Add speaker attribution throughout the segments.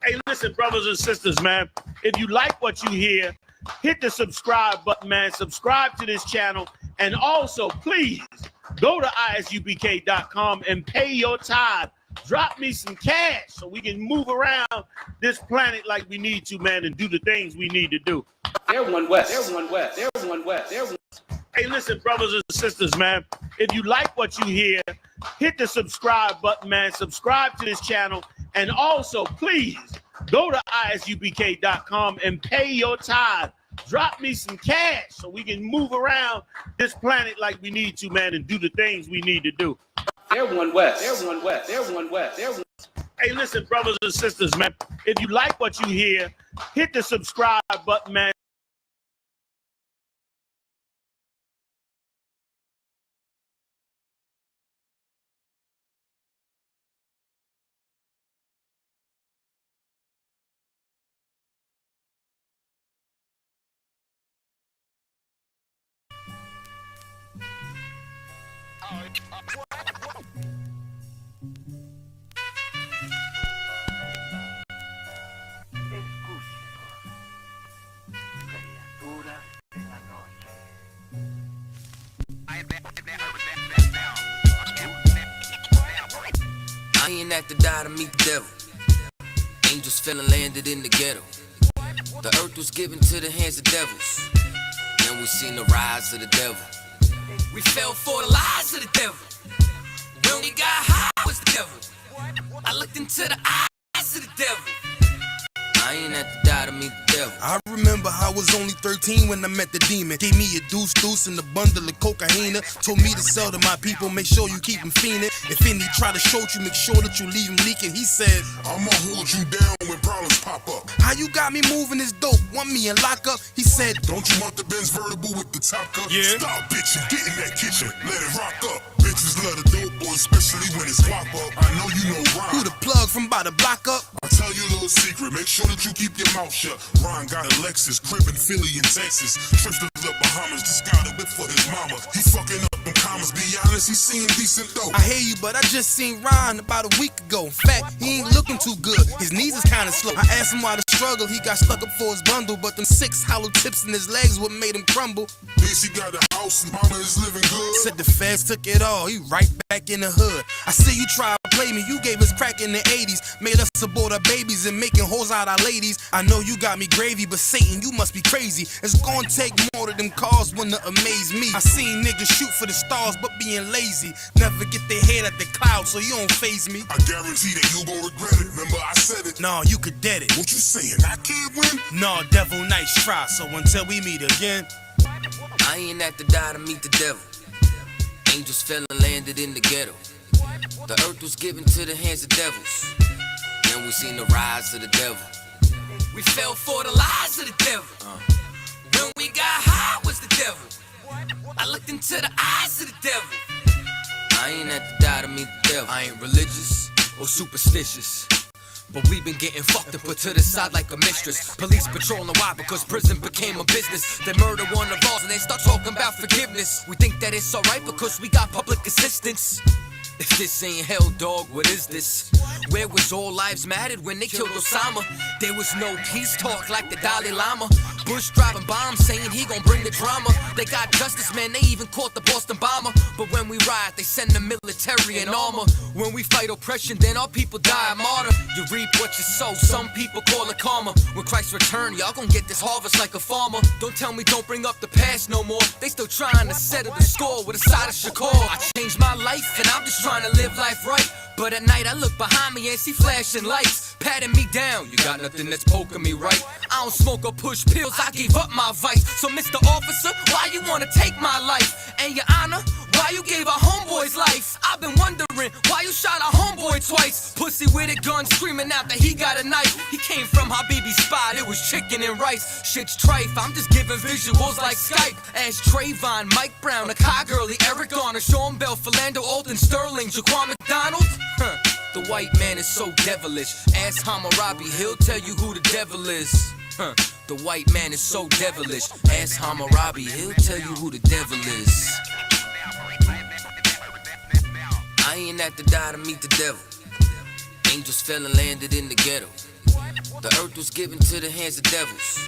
Speaker 1: Hey, listen, brothers and sisters, man. If you like what you hear, hit the subscribe button, man. Subscribe to this channel. And also, please, go to isupk.com and pay your tithe. Drop me some cash so we can move around this planet like we need to, man, and do the things we need to do.
Speaker 2: Everyone west. Everyone west. Everyone west. Everyone.
Speaker 1: Hey, listen, brothers and sisters, man. If you like what you hear, hit the subscribe button, man. Subscribe to this channel. And also, please, go to isupk.com and pay your tithe. Drop me some cash so we can move around this planet like we need to, man, and do the things we need to do.
Speaker 2: Everyone west. Everyone west. Everyone west. Everyone.
Speaker 1: Hey, listen, brothers and sisters, man. If you like what you hear, hit the subscribe button, man.
Speaker 3: I ain't have to die to meet the devil. Angels fell and landed in the ghetto. The earth was given to the hands of devils. Then we seen the rise of the devil. We fell for the lies of the devil. When we got high was the devil. I looked into the eyes of the devil. I ain't have to die to meet the devil.
Speaker 4: I remember I was only 13 when I met the demon. Gave me a deuce and a bundle of cocaine. Told me to sell to my people, make sure you keep them fiending. If any try to shoot you, make sure that you leave them leaking. He said,
Speaker 5: I'ma hold you down when problems pop up.
Speaker 4: how you got me moving this dope? Want me in lockup? He said,
Speaker 5: Don't you want the Benz vertible with the top cut?
Speaker 4: Yeah.
Speaker 5: Stop bitching, get in that kitchen, let it rock up. Bitches love the dope boy, especially when it's guap up. I know you know Ron.
Speaker 4: who the plug from by the block up?
Speaker 5: I'll tell you a little secret, make sure that you keep your mouth shut. Ron got a Lexus, crib in Philly and Texas. Trips to the Bahamas, just got a whip for his mama. He fucking up them commas, be honest, he seeing decent though.
Speaker 4: I hear you, but I just seen Ron about a week ago. In fact, he ain't looking too good. His knees is kinda slow. I asked him why the struggle. He got stuck up for his bundle, but them 6 hollow tips in his legs what made him crumble.
Speaker 5: Least he got a house and mama is living good.
Speaker 4: Said the feds took it all. He right back in the hood. I see you try to play me. You gave us crack in the 80s. Made us abort our babies and making hoes out our ladies. I know you got me gravy, but Satan, you must be crazy. It's gonna take more than them cars when to amaze me. I seen niggas shoot for the stars, but being lazy. Never get their head at the clouds, so you don't faze me.
Speaker 5: I guarantee that you gon' regret it. Remember I said it.
Speaker 4: Nah, you could dead it.
Speaker 5: What you saying? I can't win?
Speaker 4: Nah, devil, nice try. So until we meet again,
Speaker 3: I ain't have to die to meet the devil. Angels fell and landed in the ghetto. The earth was given to the hands of devils. Then we seen the rise of the devil. We fell for the lies of the devil. When we got high was the devil. I looked into the eyes of the devil. I ain't have to die to meet the devil. I ain't religious or superstitious, but we been getting fucked and put to the side like a mistress. Police patrolling why? Because prison became a business. They murder one of ours and they start talking about forgiveness. We think that it's alright because we got public assistance. If this ain't hell, dog, what is this? Where was all lives mattered when they killed Osama? There was no peace talk like the Dalai Lama. Bush dropping bombs saying he gon' bring the drama. They got justice, man, they even caught the Boston bomber. But when we riot, they send the military in armor. When we fight oppression, then our people die a martyr. You reap what you sow, some people call it karma. When Christ return, y'all gon' get this harvest like a farmer. Don't tell me don't bring up the past no more. They still trying to settle the score with a side of Shakur. I changed my life and I'm just trying to live life right. But at night I look behind me and see flashing lights, patting me down. You got nothing that's poking me right. I don't smoke or push pills, I gave up my vice. So Mr. Officer, why you wanna take my life? And your honor, why you gave our homeboy's life? I've been wondering why you shot our homeboy twice. Pussy with a gun screaming out that he got a knife. He came from Habibi's spot, it was chicken and rice. Shit's trife, I'm just giving visuals like Skype. As Trayvon, Mike Brown, Akai Gurley, Eric Garner, Sean Bell, Philando, Alton Sterling, Jaquan McDonald. The white man is so devilish. Ask Hammurabi, he'll tell you who the devil is. The white man is so devilish. Ask Hammurabi, he'll tell you who the devil is. I ain't have to die to meet the devil. Angels fell and landed in the ghetto. The earth was given to the hands of devils.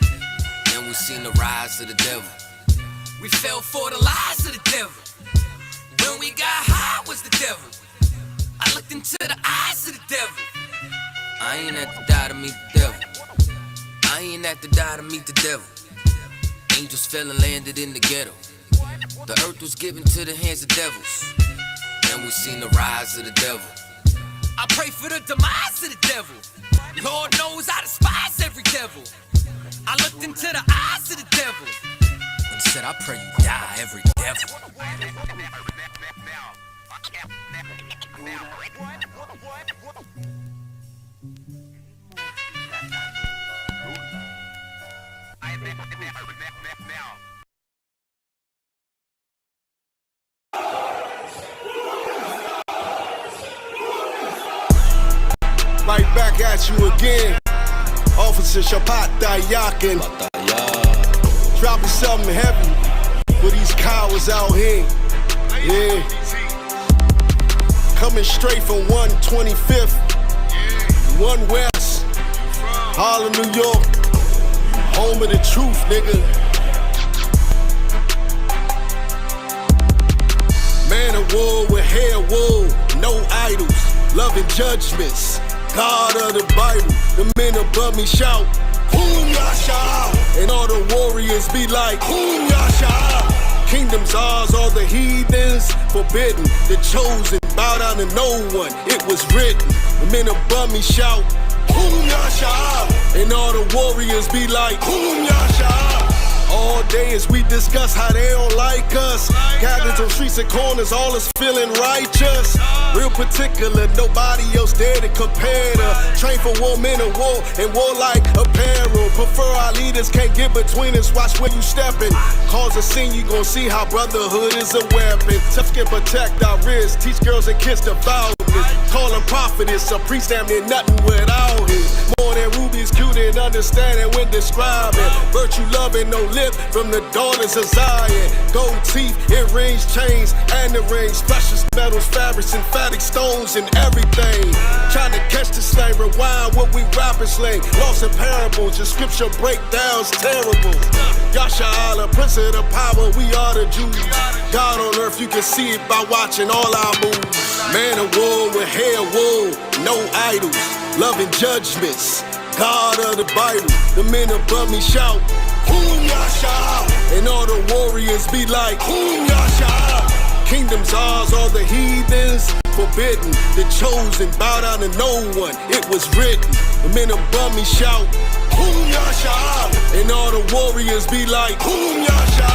Speaker 3: Then we seen the rise of the devil. We fell for the lies of the devil. When we got high was the devil. I looked into the eyes of the devil. I ain't have to die to meet the devil. I ain't have to die to meet the devil. Angels fell and landed in the ghetto. The earth was given to the hands of devils. Then we seen the rise of the devil. I pray for the demise of the devil. Lord knows I despise every devil. I looked into the eyes of the devil and said, I pray you die, every devil.
Speaker 6: Right back at you again, Officer Shapat Dayakin. Dropping something heavy for these cowards out here. Yeah. Coming straight from 125th, 1 West, Harlem, New York. Home of the truth, nigga. Man of war with hair wool, no idols, loving judgments. God of the Bible, the men above me shout, Boom Yasha, and all the warriors be like, Boom Yasha. Kingdoms ours, all the heathens forbidden. The chosen bow down to no one. It was written. The men above me shout, Boom Yasha, and all the warriors be like, Boom Yasha. All day as we discuss how they don't like us. Gathered on streets and corners, all is feeling righteous. Real particular, nobody else there to compare to. Train for war, men of war, and warlike apparel. Prefer our leaders, can't get between us, watch where you stepping. Cause a scene, you gon' see how brotherhood is a weapon. Tough skin protect our wrists, teach girls and kids devoutness. Call them prophetess, a priest damn near nothing without it. More than rubies, cute and understanding when describing. Virtue loving, no lip from the daughters of Zion. Gold teeth, earrings, chains, and the rings. Precious metals, fabrics, emphatic stones, and everything. Trying to catch the slang, rewind what we rappers slang. Lost in parables, your scripture breakdowns terrible. Yasha Allah, Prince of the power, we are the Jews. God on earth, you can see it by watching all our moves. Man of war with hair wool, no idols, loving judgments. God of the Bible, the men above me shout, Boom Yasha, and all the warriors be like, Boom Yasha. Kingdoms ours, all the heathens forbidden. The chosen bow down to no one. It was written. The men above me shout, Boom Yasha, and all the warriors be like, Boom Yasha.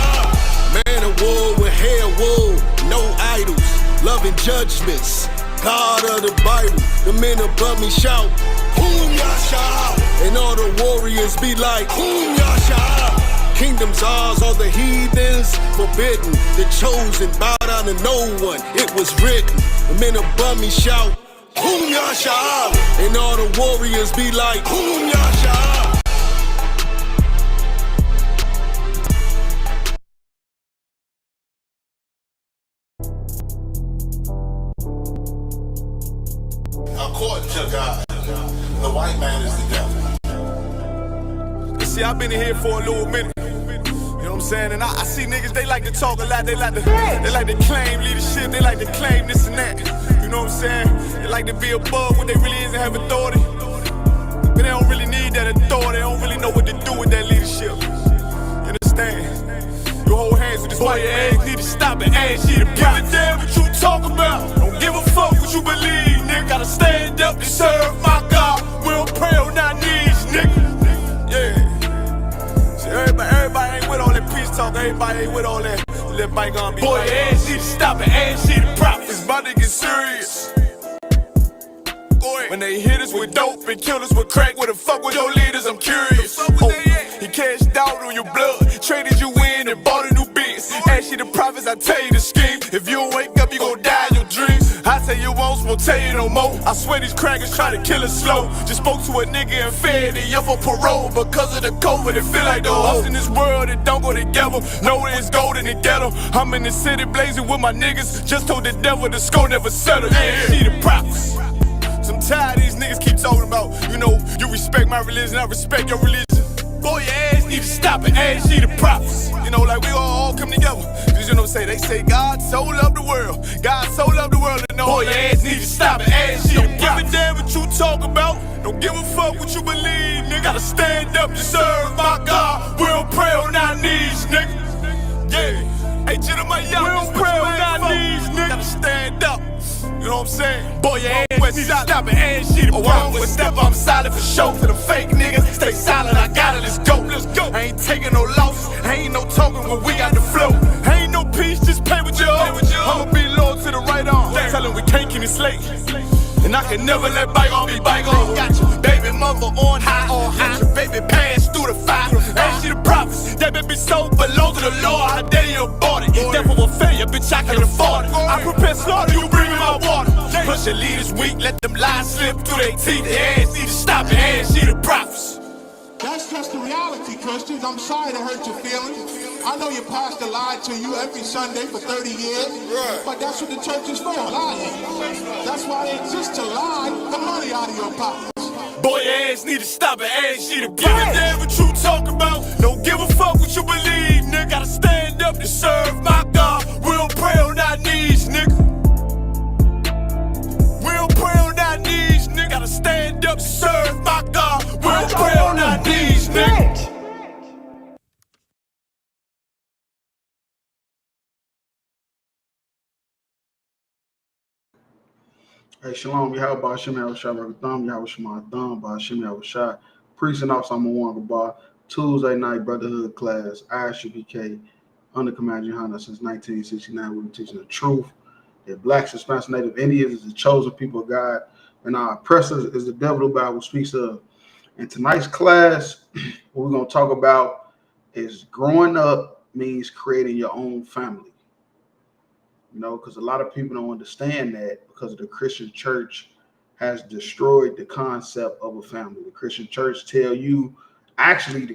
Speaker 6: Man of war with hair wool, no idols, loving judgments. God of the Bible, the men above me shout, Boom Yasha, and all the warriors be like, Boom Yasha. Kingdoms ours, all the heathens forbidden. The chosen bow down to no one. It was written. The men above me shout, Boom Yasha, and all the warriors be like, Boom Yasha.
Speaker 5: According to God, the white man is the devil.
Speaker 6: See, I've been in here for a little minute. You know what I'm saying? And I see niggas, they like to talk a lot. They like to claim leadership. They like to claim this and that. You know what I'm saying? They like to be above what they really is and have authority. But they don't really need that authority. They don't really know what to do with that leadership. You understand? You hold hands with this white ass. Need to stop and ask you to give a damn what you talk about. Don't give a fuck what you believe, nigga. Gotta stand up and serve my God. We don't pray on our knees, nigga. Yeah. See, everybody ain't with all that peace talk. Everybody ain't with all that. Let bygone be. Boy, ass need to stop and ask you the prophets. About to get serious. When they hit us with dope and kill us with crack, where the fuck with your leaders? I'm curious. He cashed out on your blood, traded you in and bought a new biz. Ask you the prophets, I tell you the scheme. If you don't wake up, you gon' die in your dreams. I tell you once, won't tell you no more. I swear these crackers try to kill us slow. Just spoke to a nigga in Fed, he up for parole. Because of the COVID, it feel like the host in this world that don't go together. Know it's gold in the ghetto. I'm in the city blazing with my niggas. Just told the devil the score never settled. Yeah, see the prophets. So I'm tired of these niggas keep talking about, you know, you respect my religion, I respect your religion. Boy, your ass need to stop it, ass she the prophets. You know, like we all come together. Cause you know what I'm saying? They say God so loved the world. God so loved the world and boy, your ass need to stop it, ass she the prophets. Don't give a damn what you talk about. Don't give a fuck what you believe, nigga. Gotta stand up to serve my God. We don't pray on our knees, nigga. Yeah. Hey, Jeremiah, we don't pray on our knees, nigga. Gotta stand up. You know what I'm saying? Boy, your ass need to stop it, ass she the prophets. Step up, I'm silent for show. For the fake niggas, stay silent, I got it, let's go. Let's go. I ain't taking no loss. Ain't no talking when we got the flow. Ain't no peace, just play with your own. I'ma be loyal to the right arm. Tell him we can't keep it slate. And I can never let bygone be bygone. Got your baby mother on high. Got your baby pass through the fire. Ain't she the prophets? That baby so belong to the Lord. How dare you abort it? Devil will fail you, bitch, I can afford it. I prepare slaughter, you bring me my water. Push your leaders weak, let them lies slip through their teeth. Their ass need to stop it, ass she the prophets.
Speaker 7: That's just the reality, Christians. I'm sorry to hurt your feelings. I know your pastor lied to you every Sunday for 30 years, but that's what the church is for, lying. That's why they exist, to lie the money out of your pockets.
Speaker 6: Boy, your ass need to stop it, ass she the prophets. Give a damn what you talk about. Don't give a fuck what you believe, nigga. Gotta stand up to serve my God. We don't pray on our knees, nigga. We don't pray on our knees, nigga. Gotta stand up to serve my God. We don't pray on our knees, nigga.
Speaker 8: Hey, Shalom, Yahweh Shem Yahushua Rakatham, Yahweh Shema Thumb, Hashem Yahushua, Priest and Officer Amawanga Bar, Tuesday night Brotherhood class, ISUBK, under Command Johanna since 1969. We're teaching the truth that Blacks, Hispanics, Native Indians is the chosen people of God, and our oppressors is the devil the Bible speaks of. In tonight's class, what we're going to talk about is growing up means creating your own family. You know, because a lot of people don't understand that because the Christian church has destroyed the concept of a family. The Christian church the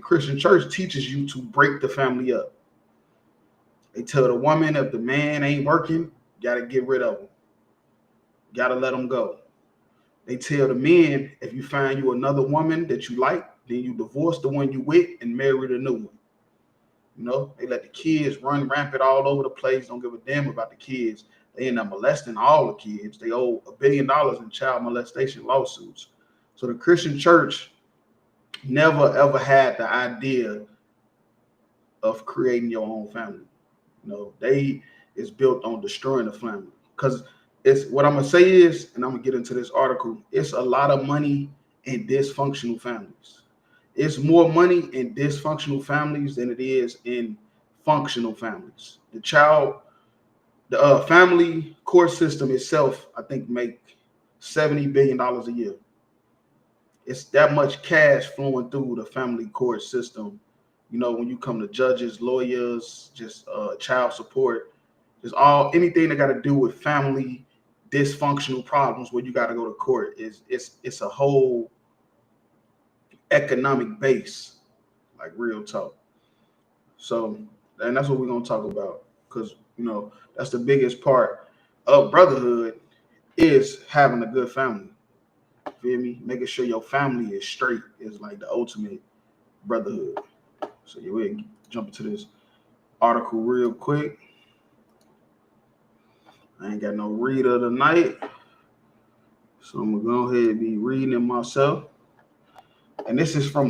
Speaker 8: Christian church teaches you to break the family up. They tell the woman if the man ain't working, you got to get rid of him. You got to let him go. They tell the men if you find you another woman that you like, then you divorce the one you with and marry the new one. You know, they let the kids run rampant all over the place. Don't give a damn about the kids. They end up molesting all the kids. They owe $1 billion in child molestation lawsuits. So the Christian church never, ever had the idea of creating your own family. You know, they is built on destroying the family. Because it's what I'm going to say is, and I'm going to get into this article, it's a lot of money in dysfunctional families. It's more money in dysfunctional families than it is in functional families. The family court system itself, I think, make $70 billion a year. It's that much cash flowing through the family court system. You know, when you come to judges, lawyers, just child support, just anything that got to do with family dysfunctional problems where you got to go to court it's a whole economic base, like real talk. So, and that's what we're going to talk about, because, you know, that's the biggest part of brotherhood is having a good family. Feel me? Making sure your family is straight is like the ultimate brotherhood. So yeah, we'll jump into this article real quick. I ain't got no reader tonight, so I'm gonna go ahead and be reading it myself. And this is from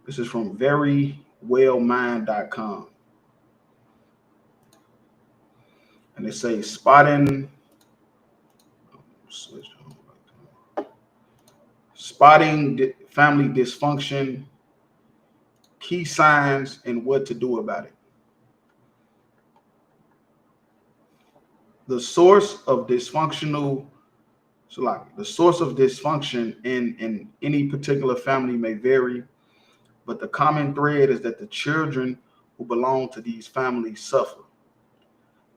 Speaker 8: verywellmind.com. And it says spotting family dysfunction, key signs, and what to do about it. The source of dysfunction in any particular family may vary, but the common thread is that the children who belong to these families suffer.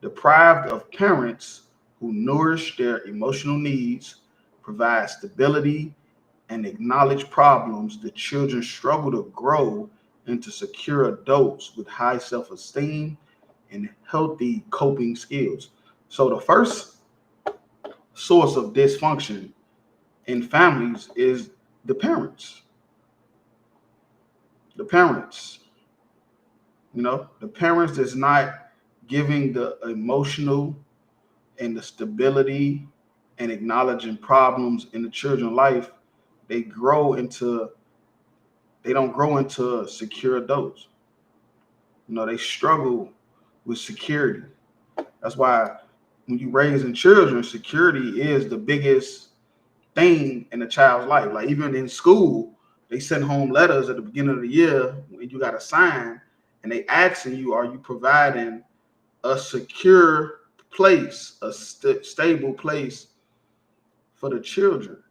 Speaker 8: Deprived of parents who nourish their emotional needs, provide stability, and acknowledge problems, the children struggle to grow into secure adults with high self-esteem and healthy coping skills. So the first source of dysfunction in families is the parents. The parents, the parents is not giving the emotional and the stability and acknowledging problems in the children's life. They don't grow into secure adults. They struggle with security. That's why when you raising children, security is the biggest thing in a child's life. Like even in school, they send home letters at the beginning of the year when you got to sign, and they asking you, are you providing a secure place, a stable place for the children?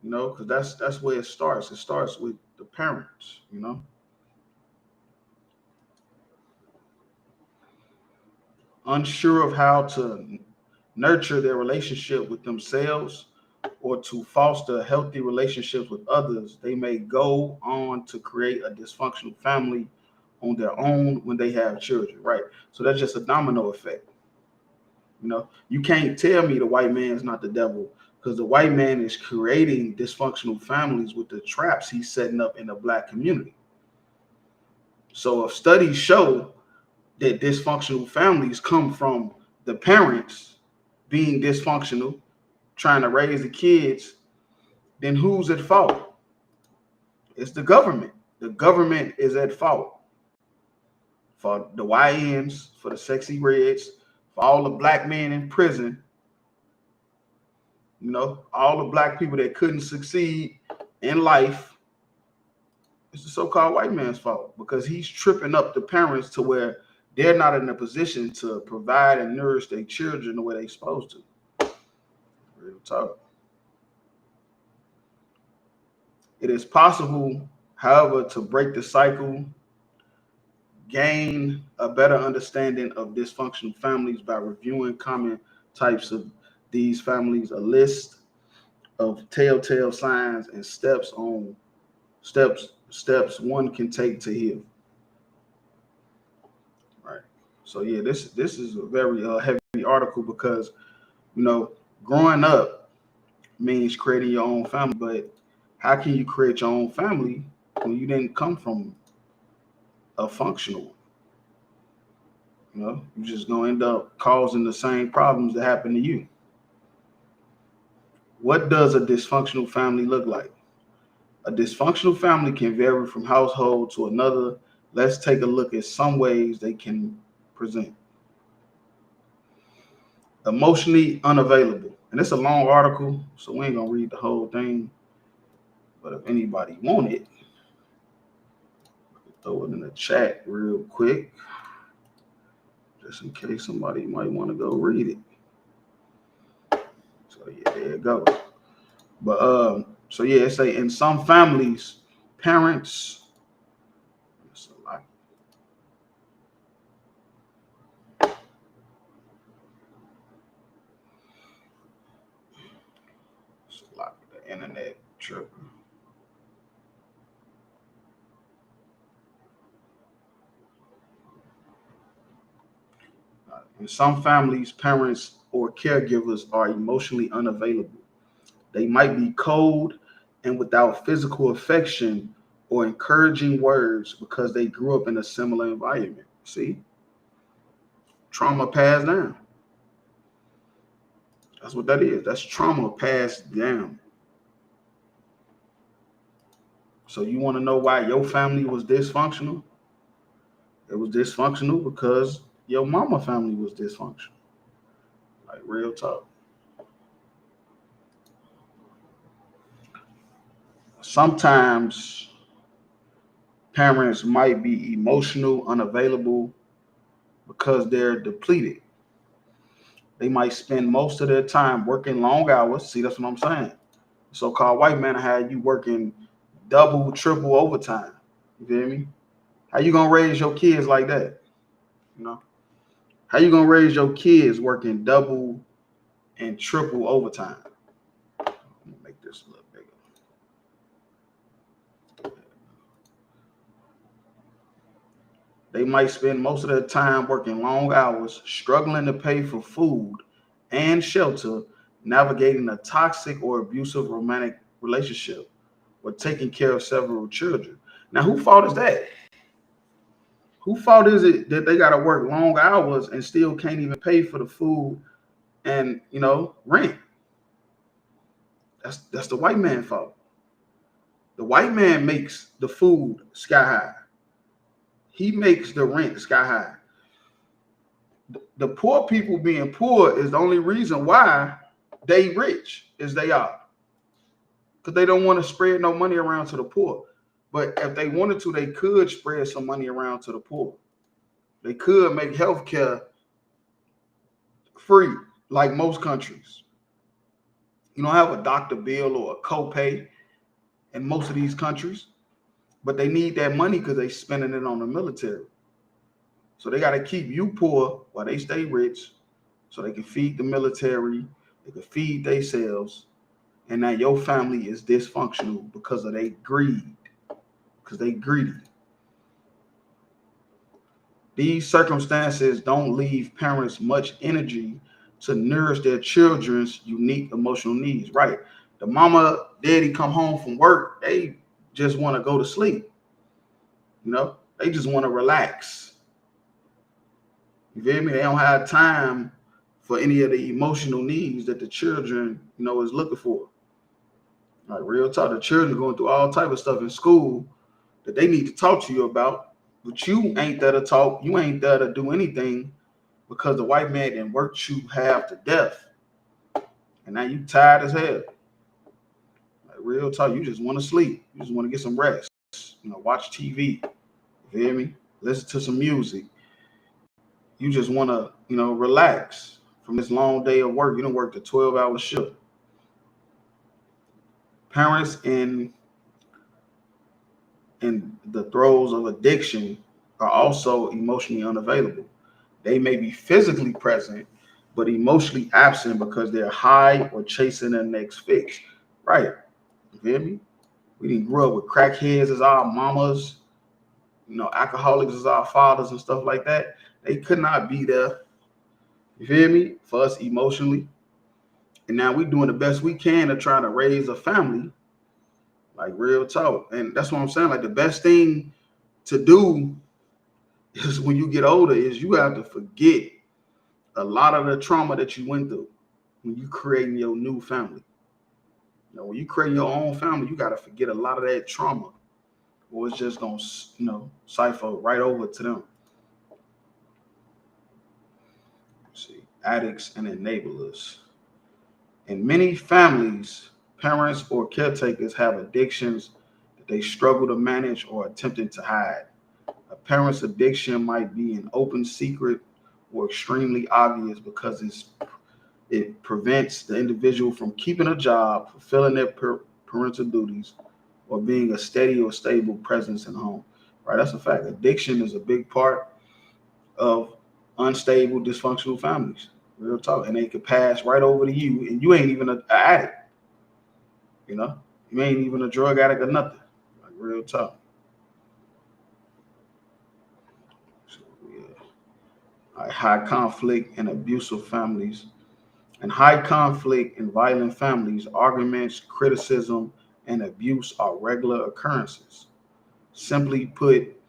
Speaker 8: Because that's where it starts. It starts with the parents. Unsure of how to nurture their relationship with themselves or to foster healthy relationships with others, they may go on to create a dysfunctional family on their own when they have children, right? So that's just a domino effect. You can't tell me the white man is not the devil, because the white man is creating dysfunctional families with the traps he's setting up in the black community. So if studies show that dysfunctional families come from the parents being dysfunctional, trying to raise the kids, then who's at fault? It's the government. The government is at fault for the YNs, for the sexy reds, for all the black men in prison, all the black people that couldn't succeed in life. It's the so-called white man's fault, because he's tripping up the parents to where they're not in a position to provide and nourish their children the way they're supposed to. Real talk. It is possible, however, to break the cycle, gain a better understanding of dysfunctional families by reviewing common types of these families, a list of telltale signs and steps one can take to heal. Right. So yeah, this is a very heavy article, because growing up means creating your own family, but how can you create your own family when you didn't come from a functional? You're just gonna end up causing the same problems that happen to you. What does a dysfunctional family look like? A dysfunctional family can vary from household to another. Let's take a look at some ways they can present. Emotionally unavailable. And it's a long article, so we ain't gonna read the whole thing. But if anybody want it, throw it in the chat real quick, just in case somebody might want to go read it. So yeah, there it goes. But so yeah, it say in some families, parents. It's like the internet tripping. In some families, parents or caregivers are emotionally unavailable. They might be cold and without physical affection or encouraging words because they grew up in a similar environment. See? Trauma passed down. That's what that is. That's trauma passed down. So you want to know why your family was dysfunctional? It was dysfunctional because your mama family was dysfunctional. Like real talk. Sometimes parents might be emotional unavailable because they're depleted. They might spend most of their time working long hours. See, that's what I'm saying. So-called white man had you working double, triple overtime. You feel me? How you gonna raise your kids like that? How you gonna raise your kids working double and triple overtime? I'm gonna make this a little bigger. They might spend most of their time working long hours, struggling to pay for food and shelter, navigating a toxic or abusive romantic relationship, or taking care of several children. Now, whose fault is that? Whose fault is it that they got to work long hours and still can't even pay for the food and, rent? That's the white man's fault. The white man makes the food sky high. He makes the rent sky high. The poor people being poor is the only reason why they rich as they are. Because they don't want to spread no money around to the poor. But if they wanted to, they could spread some money around to the poor. They could make healthcare free, like most countries. You don't have a doctor bill or a copay in most of these countries, but they need that money because they're spending it on the military. So they got to keep you poor while they stay rich so they can feed the military, they can feed themselves, and now your family is dysfunctional because of their greed, because they greedy. These circumstances don't leave parents much energy to nourish their children's unique emotional needs. Right. The mama, daddy come home from work, they just want to go to sleep. They just want to relax. You feel me? They don't have time for any of the emotional needs that the children, is looking for. Like real talk, the children going through all type of stuff in school that they need to talk to you about, but you ain't there to talk. You ain't there to do anything because the white man done worked you half to death, and now you tired as hell. Like real talk, you just want to sleep. You just want to get some rest. Watch TV. You feel me? Listen to some music. You just want to, relax from this long day of work. You done worked a 12-hour shift. Parents in the throes of addiction are also emotionally unavailable. They may be physically present, but emotionally absent because they're high or chasing their next fix. Right. You feel me? We didn't grow up with crackheads as our mamas, alcoholics as our fathers and stuff like that. They could not be there, you feel me, for us emotionally. And now we're doing the best we can to try to raise a family, like real talk. And that's what I'm saying. Like the best thing to do is when you get older is you have to forget a lot of the trauma that you went through when you creating your new family. When you create your own family, you got to forget a lot of that trauma, or it's just going to, cipher right over to them. Let's see, addicts and enablers. In many families, parents or caretakers have addictions that they struggle to manage or attempting to hide. A parent's addiction might be an open secret or extremely obvious because it prevents the individual from keeping a job, fulfilling their parental duties, or being a steady or stable presence in home. Right? That's a fact. Addiction is a big part of unstable, dysfunctional families. Real talk. And they could pass right over to you, and you ain't even an addict. You ain't even a drug addict or nothing. Like real talk. So, yeah. High conflict and abusive families. And high conflict and violent families, arguments, criticism, and abuse are regular occurrences. Simply put,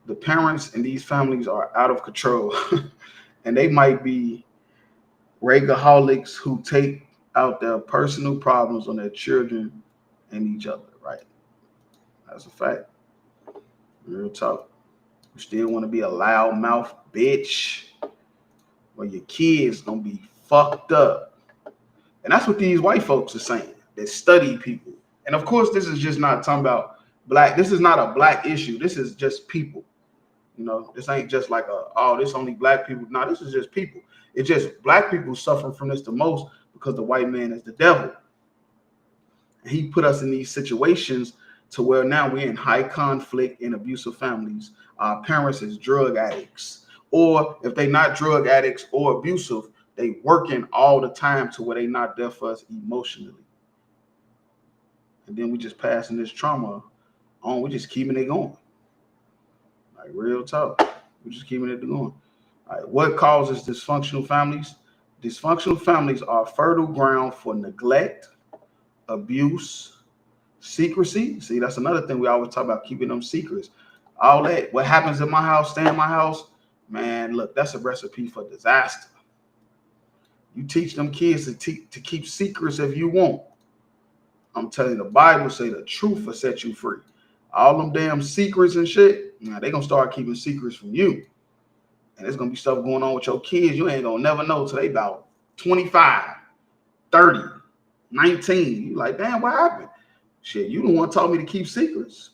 Speaker 8: the parents in these families are out of control, and they might be rageaholics who take out their personal problems on their children and each other. Right? That's a fact. Real talk. You still want to be a loudmouth bitch, or your kids gonna be fucked up. And that's what these white folks are saying that study people. And of course, this is just not talking about black. This is not a black issue. This is just people. This ain't just like this only black people. No, this is just people. It's just black people suffering from this the most because the white man is the devil. And he put us in these situations to where now we're in high conflict and abusive families. Our parents is drug addicts. Or if they're not drug addicts or abusive, they working all the time to where they not there for us emotionally. And then we just passing this trauma on. We just keeping it going. Like real talk. We're just keeping it going. All right. What causes dysfunctional families? Dysfunctional families are fertile ground for neglect, abuse, secrecy. See, that's another thing we always talk about, keeping them secrets. All that, what happens in my house, stay in my house, man, look, that's a recipe for disaster. You teach them kids to keep secrets if you want. I'm telling you, the Bible say the truth will set you free. All them damn secrets and shit, man, they gonna start keeping secrets from you. And there's going to be stuff going on with your kids you ain't going to never know till they about 25, 30, 19. You like, damn, what happened? Shit, you the one taught me to keep secrets.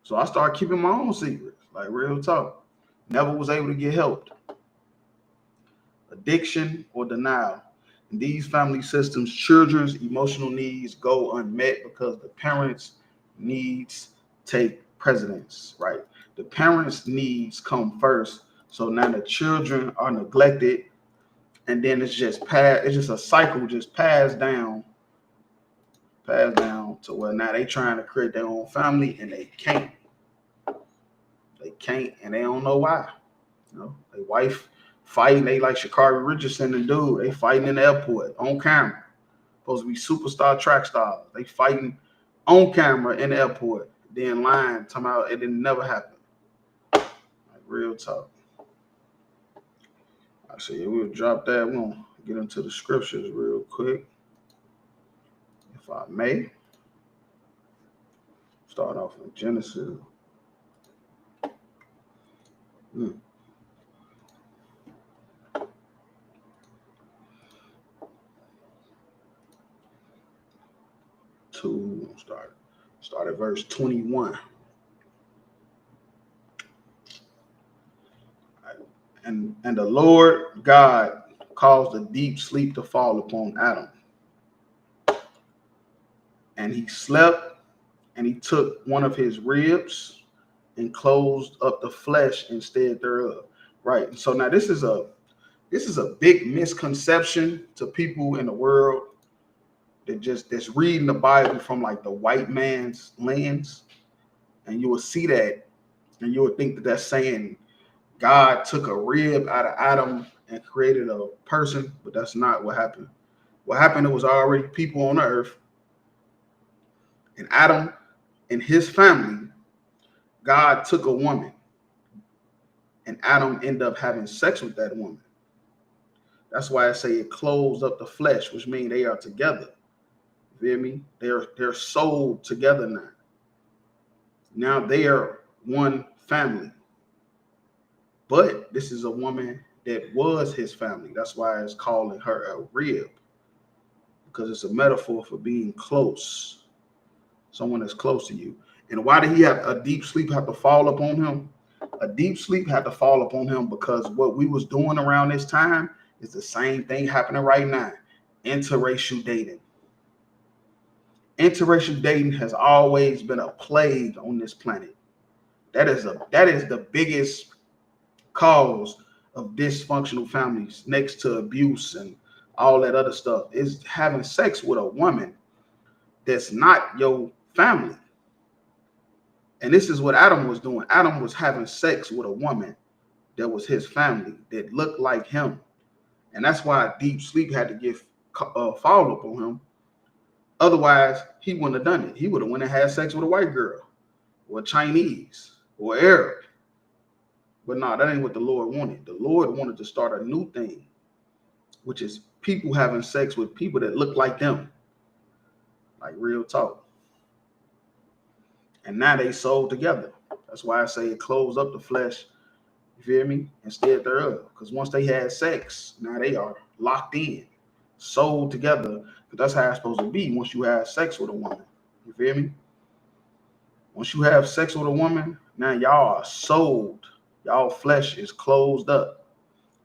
Speaker 8: So I started keeping my own secrets, like real talk. Never was able to get helped. Addiction or denial. In these family systems, children's emotional needs go unmet because the parents' needs take precedence, right? The parents' needs come first. So now the children are neglected, and then it's just a cycle just passed down to where now they trying to create their own family and they can't. They can't, and they don't know why. You know, their wife fighting, they like Sha'Carri Richardson and dude, they fighting in the airport on camera. Supposed to be superstar track stars. They fighting on camera in the airport, then lying, talking about it didn't never happen. Like real talk. I say we'll drop that. We're gonna get into the scriptures real quick, if I may. Start off in Genesis. Start at verse 21. And the Lord God caused a deep sleep to fall upon Adam. And he slept, and he took one of his ribs and closed up the flesh instead thereof. Right. So now this is a big misconception to people in the world that's reading the Bible from like the white man's lens. And you will see that, and you will think that that's saying God took a rib out of Adam and created a person, but that's not what happened. What happened, it was already people on the earth. And Adam and his family, God took a woman. And Adam ended up having sex with that woman. That's why I say it closed up the flesh, which means they are together. You feel me? They're sold together now. Now they are one family. But this is a woman that was his family. That's why it's calling her a rib, because it's a metaphor for being close, someone that's close to you. And why did he have a deep sleep have to fall upon him? A deep sleep had to fall upon him because what we was doing around this time is the same thing happening right now. Interracial dating. Interracial dating has always been a plague on this planet. That is the biggest cause of dysfunctional families, next to abuse and all that other stuff, is having sex with a woman that's not your family. And this is what Adam was doing. Adam was having sex with a woman that was his family, that looked like him. And that's why deep sleep had to fall upon him. Otherwise, he wouldn't have done it. He would have went and had sex with a white girl or Chinese or Arab. But no, that ain't what the Lord wanted. The Lord wanted to start a new thing, which is people having sex with people that look like them. Like real talk. And now they sold together. That's why I say it closed up the flesh. You feel me? Instead thereof. Because once they had sex, now they are locked in, sold together. Because that's how it's supposed to be once you have sex with a woman. You feel me? Once you have sex with a woman, now y'all are sold. Y'all flesh is closed up.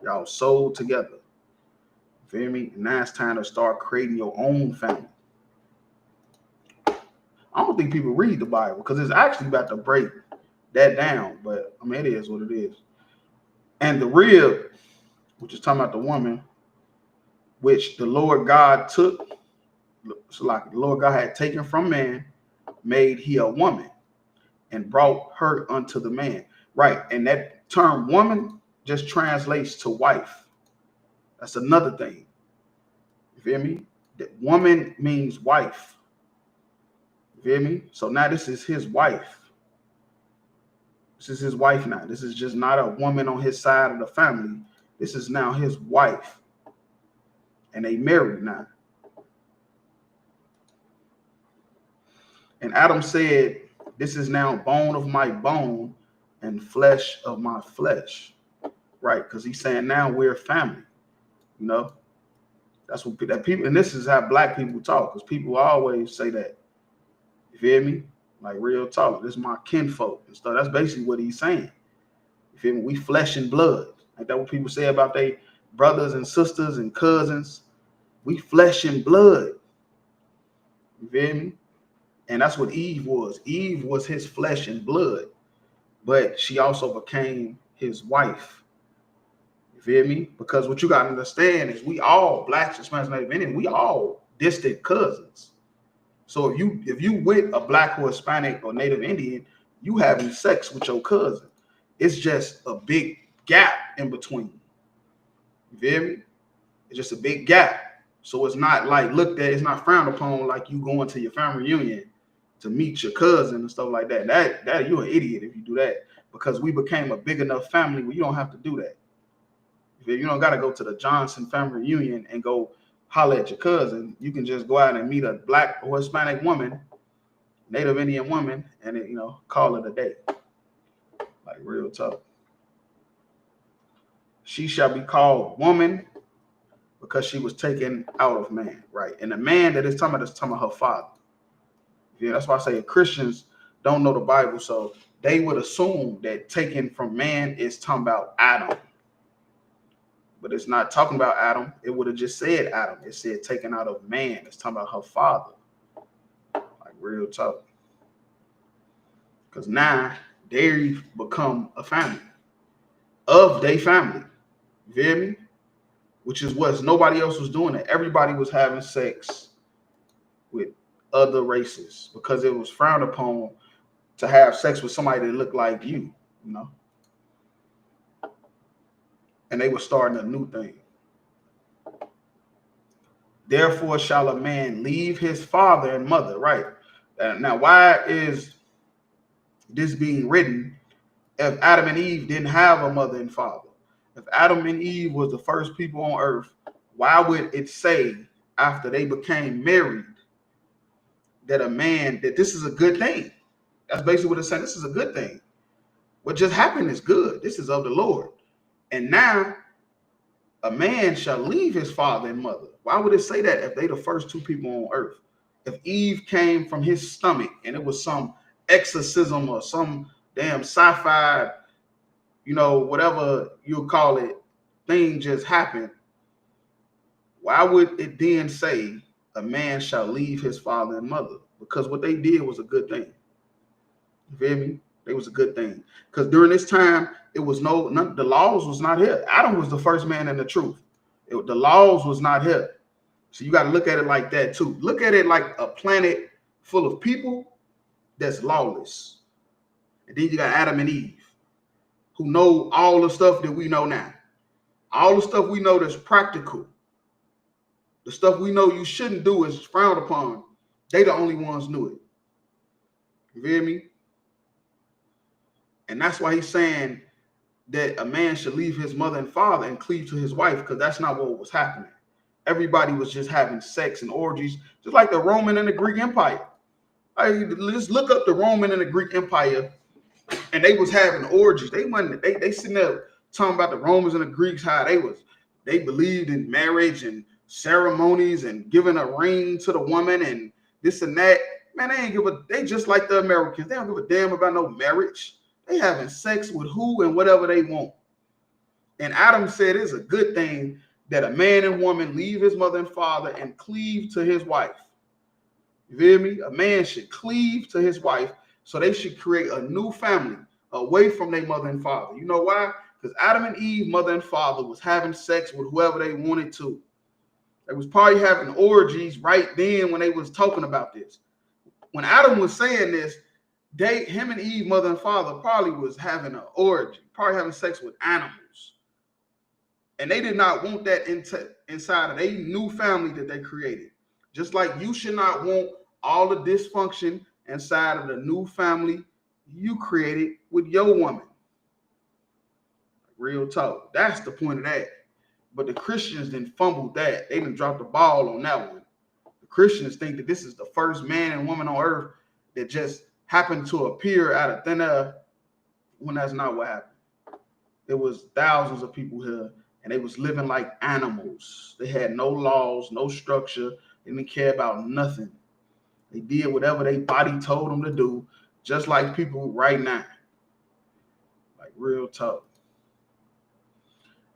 Speaker 8: Y'all sold together. You feel me? And now it's time to start creating your own family. I don't think people read the Bible because it's actually about to break that down. But I mean, it is what it is. And the rib, which is talking about the woman, which the Lord God took, so like the Lord God had taken from man, made he a woman and brought her unto the man. Right. And that term woman just translates to wife. That's another thing. You feel me? That woman means wife. You feel me? So now this is his wife. This is his wife now. This is just not a woman on his side of the family. This is now his wife. And they married now. And Adam said, this is now bone of my bone and flesh of my flesh. Right? Because he's saying now we're family. You know? That's what that people, and this is how black people talk, because people always say that. You feel me? Like real talk. This is my kinfolk and stuff. That's basically what he's saying. You feel me? We flesh and blood. Like that what people say about their brothers and sisters and cousins. We flesh and blood. You feel me? And that's what Eve was. Eve was his flesh and blood, but she also became his wife. You feel me? Because what you got to understand is we all, blacks, Hispanics, Native Indians, we all distant cousins. So if you with a black or Hispanic or Native Indian, you having sex with your cousin. It's just a big gap in between. You feel me? It's just a big gap. So it's not like looked at, it's not frowned upon like you going to your family reunion to meet your cousin and stuff like that. That you're an idiot if you do that, because we became a big enough family where you don't have to do that. You don't got to go to the Johnson family reunion and go holler at your cousin. You can just go out and meet a black or Hispanic woman, Native Indian woman, and call it a day. Like real talk. She shall be called woman because she was taken out of man, right? And the man that is talking about her father. Yeah, that's why I say Christians don't know the Bible, so they would assume that taken from man is talking about Adam. But it's not talking about Adam. It would have just said Adam. It said taken out of man. It's talking about her father. Like real talk. Because now they become a family of their family. You feel me? Which is what nobody else was doing it. Everybody was having sex with other races because it was frowned upon to have sex with somebody that looked like you, And they were starting a new thing. Therefore shall a man leave his father and mother, right? Now, why is this being written if Adam and Eve didn't have a mother and father? If Adam and Eve was the first people on earth, why would it say after they became married that this is a good thing? That's basically what it's saying. This is a good thing. What just happened is good. This is of the Lord. And now a man shall leave his father and mother. Why would it say that if they the first two people on earth? If Eve came from his stomach and it was some exorcism or some damn sci-fi, whatever you call it, thing just happened, why would it then say a man shall leave his father and mother? Because what they did was a good thing. You feel me? It was a good thing. Because during this time, it was the laws was not here. Adam was the first man in the truth. The laws was not here. So you got to look at it like that too. Look at it like a planet full of people that's lawless. And then you got Adam and Eve, who know all the stuff that we know now. All the stuff we know that's practical. The stuff we know you shouldn't do is frowned upon. They the only ones knew it. You feel me? And that's why he's saying that a man should leave his mother and father and cleave to his wife, because that's not what was happening. Everybody was just having sex and orgies, just like the Roman and the Greek Empire. Just look up the Roman and the Greek Empire, and they was having orgies. They sitting there talking about the Romans and the Greeks, how they believed in marriage and ceremonies and giving a ring to the woman and this and that. Man, they just like the Americans. They don't give a damn about no marriage. They having sex with who and whatever they want. And Adam said it's a good thing that a man and woman leave his mother and father and cleave to his wife. You feel me? A man should cleave to his wife, so they should create a new family away from their mother and father. You know why? Because Adam and Eve, mother and father, was having sex with whoever they wanted to. They was probably having orgies right then when they was talking about this. When Adam was saying this, him and Eve, mother and father, probably was having an orgy, probably having sex with animals. And they did not want that inside of their new family that they created. Just like you should not want all the dysfunction inside of the new family you created with your woman. Real talk. That's the point of that. But the Christians didn't fumble that. They didn't drop the ball on that one. The Christians think that this is the first man and woman on earth that just happened to appear out of thin air, when that's not what happened. There was thousands of people here, and they was living like animals. They had no laws, no structure. They didn't care about nothing. They did whatever their body told them to do, just like people right now. Like real talk.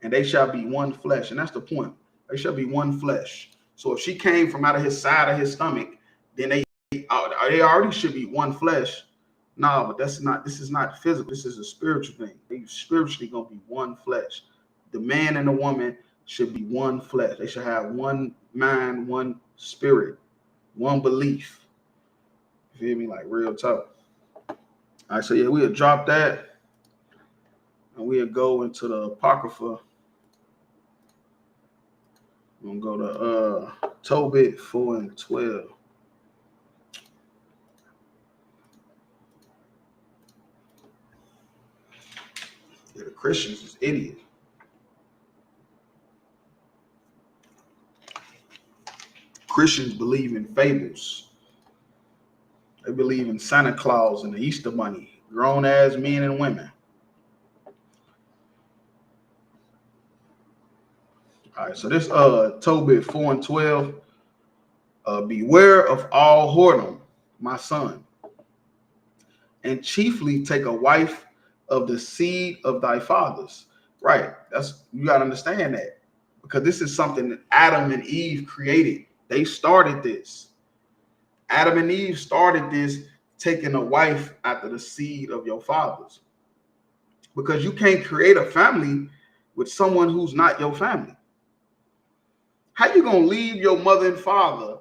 Speaker 8: And they shall be one flesh. And that's the point. They shall be one flesh. So if she came from out of his side of his stomach, then they already should be one flesh. No, but this is not physical. This is a spiritual thing. They spiritually gonna be one flesh. The man and the woman should be one flesh. They should have one mind, one spirit, one belief. You feel me? Like real talk. All right, so yeah, we'll drop that. And we'll go into the Apocrypha. I'm gonna go to Tobit 4 and 12. Yeah, the Christians is idiot. Christians believe in fables. They believe in Santa Claus and the Easter Bunny, grown ass men and women. All right, so this Tobit 4 and 12. Beware of all whoredom, my son, and chiefly take a wife of the seed of thy fathers. Right, you gotta understand that, because this is something that Adam and Eve created. They started this. Adam and Eve started this, taking a wife after the seed of your fathers, because you can't create a family with someone who's not your family. How you gonna leave your mother and father,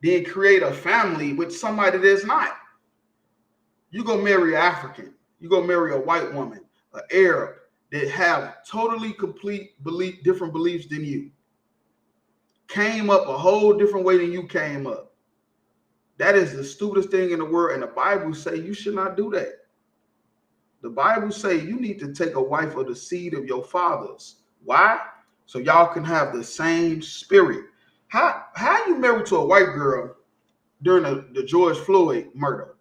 Speaker 8: then create a family with somebody that's not? You gonna marry an African, you gonna marry a white woman, an Arab that have totally different beliefs than you. Came up a whole different way than you came up. That is the stupidest thing in the world, and the Bible say you should not do that. The Bible say you need to take a wife of the seed of your fathers. Why? So y'all can have the same spirit. How you married to a white girl during the George Floyd murder?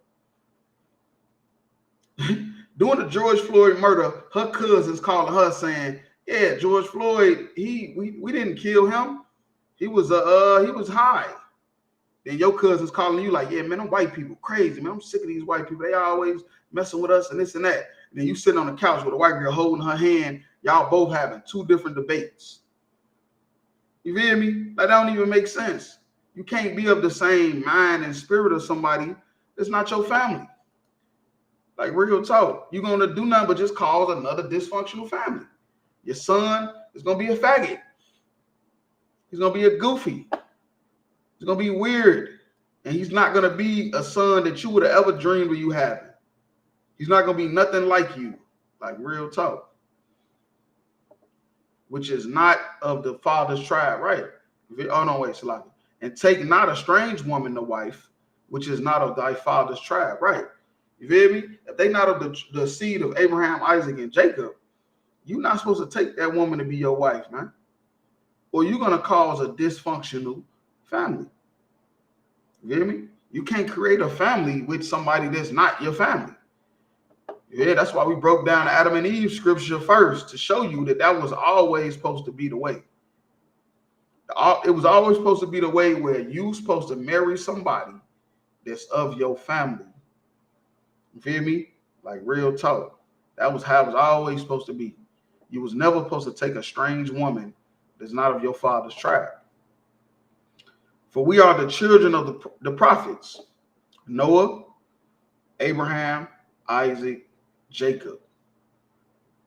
Speaker 8: During the George Floyd murder, her cousins calling her saying, "Yeah, George Floyd, we didn't kill him. He was high." Then your cousins calling you like, "Yeah, man, them white people crazy, man. I'm sick of these white people. They always messing with us and this and that." And then you sitting on the couch with a white girl holding her hand. Y'all both having two different debates. You feel me? That don't even make sense. You can't be of the same mind and spirit of somebody that's not your family. Like real talk. You're going to do nothing but just cause another dysfunctional family. Your son is going to be a faggot. He's going to be a goofy. He's going to be weird. And he's not going to be a son that you would have ever dreamed of you having. He's not going to be nothing like you. Like real talk. Which is not of the father's tribe, right? Oh, no, wait, Salaki. And take not a strange woman to wife, which is not of thy father's tribe, right? You feel me? If they not of the seed of Abraham, Isaac, and Jacob, you're not supposed to take that woman to be your wife, man. Or you're going to cause a dysfunctional family. You feel me? You can't create a family with somebody that's not your family. Yeah, that's why we broke down Adam and Eve scripture first, to show you that that was always supposed to be the way. It was always supposed to be the way where you're supposed to marry somebody that's of your family. You feel me? Like real talk. That was how it was always supposed to be. You was never supposed to take a strange woman that's not of your father's tribe. For we are the children of the prophets, Noah, Abraham, Isaac, Jacob.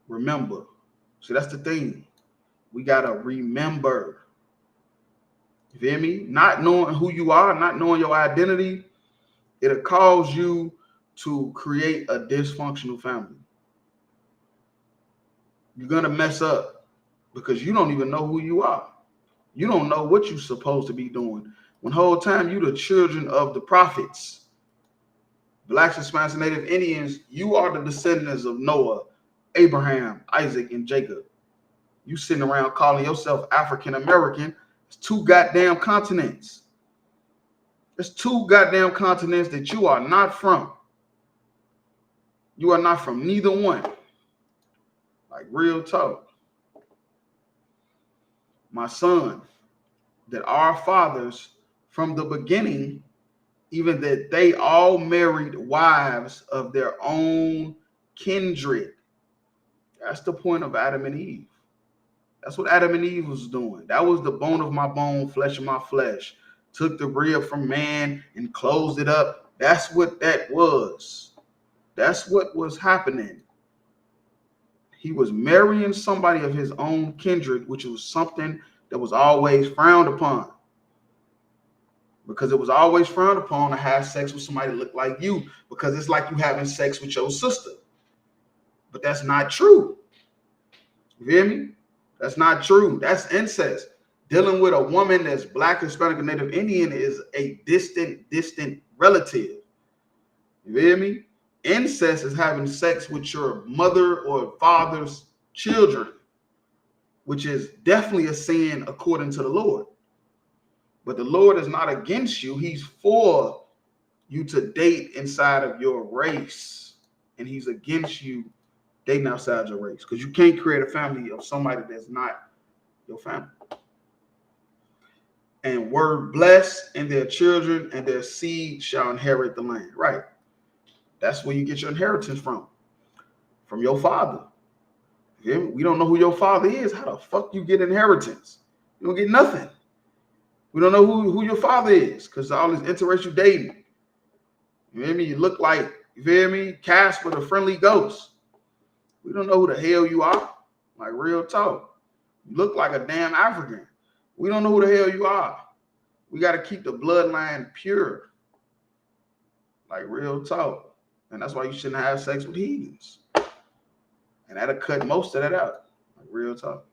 Speaker 8: Remember. See, that's the thing. We got to remember. You feel me? Not knowing who you are, not knowing your identity, it'll cause you to create a dysfunctional family. You're going to mess up because you don't even know who you are. You don't know what you're supposed to be doing. When the whole time you the children of the prophets. Blacks, Hispanics, and Native Indians, you are the descendants of Noah, Abraham, Isaac, and Jacob. You sitting around calling yourself African American. It's 2 goddamn continents. It's 2 goddamn continents that you are not from. You are not from neither one. Like real talk. My son, that our fathers from the beginning, even that they all married wives of their own kindred. That's the point of Adam and Eve. That's what Adam and Eve was doing. That was the bone of my bone, flesh of my flesh. Took the rib from man and closed it up. That's what that was. That's what was happening. He was marrying somebody of his own kindred, which was something that was always frowned upon. Because it was always frowned upon to have sex with somebody that looked like you, because it's like you having sex with your sister. But that's not true. You hear me? That's not true. That's incest. Dealing with a woman that's Black, Hispanic, and Native Indian is a distant relative. You hear me? Incest is having sex with your mother or father's children, which is definitely a sin according to the Lord. But the Lord is not against you. He's for you to date inside of your race. And he's against you dating outside your race. Because you can't create a family of somebody that's not your family. And word blessed, and their children and their seed shall inherit the land. Right. That's where you get your inheritance from your father. We don't know who your father is. How the fuck you get inheritance? You don't get nothing. We don't know who your father is because all this interracial dating. You hear me? You look like, you hear me? Casper the friendly ghost. We don't know who the hell you are. Like real talk. You look like a damn African. We don't know who the hell you are. We got to keep the bloodline pure. Like real talk. And that's why you shouldn't have sex with heathens. And that'll cut most of that out. Like real talk.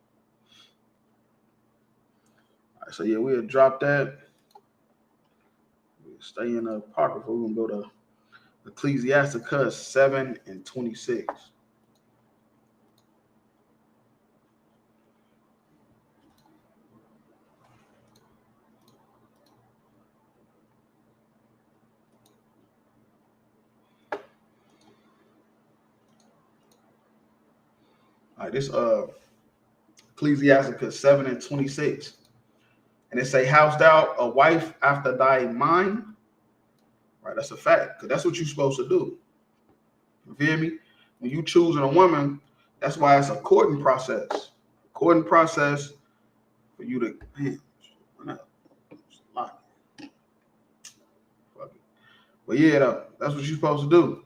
Speaker 8: All right, so yeah, we'll drop that. We'll stay in the Apocrypha. We're going to go to Ecclesiasticus 7:26. All right, this Ecclesiasticus 7:26. And it say, "Hast thou a wife after thy mind?" Right, that's a fact, because that's what you're supposed to do. You feel me? When you choosing a woman, that's why it's a courting process. Courting process for you to, man, fuck it. But yeah, though, that's what you're supposed to do.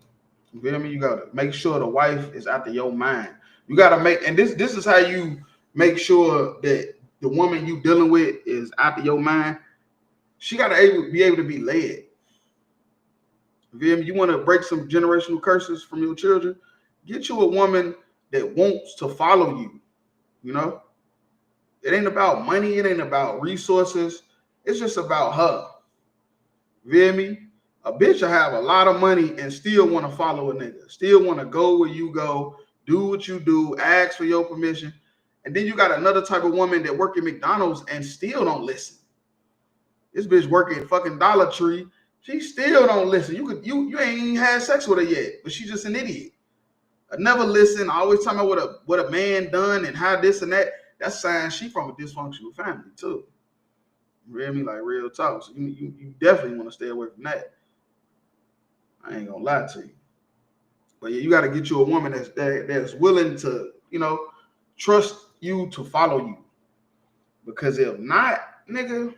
Speaker 8: You feel me? You gotta make sure the wife is after your mind. You gotta make, and this is how you make sure that the woman you dealing with is after your mind. She gotta be able to be led. You feel me? You want to break some generational curses from your children? Get you a woman that wants to follow you. You know, it ain't about money. It ain't about resources. It's just about her. You feel me? A bitch will have a lot of money and still want to follow a nigga. Still want to go where you go. Do what you do, ask for your permission. And then you got another type of woman that work at McDonald's and still don't listen. This bitch working at fucking Dollar Tree. She still don't listen. You ain't even had sex with her yet, but she's just an idiot. I never listen. I always talking about what a man done and how this and that. That's sign she from a dysfunctional family too. You hear me? Like real talk. So you definitely want to stay away from that. I ain't gonna lie to you. But yeah, you got to get you a woman that's willing to, you know, trust you to follow you. Because if not, nigga,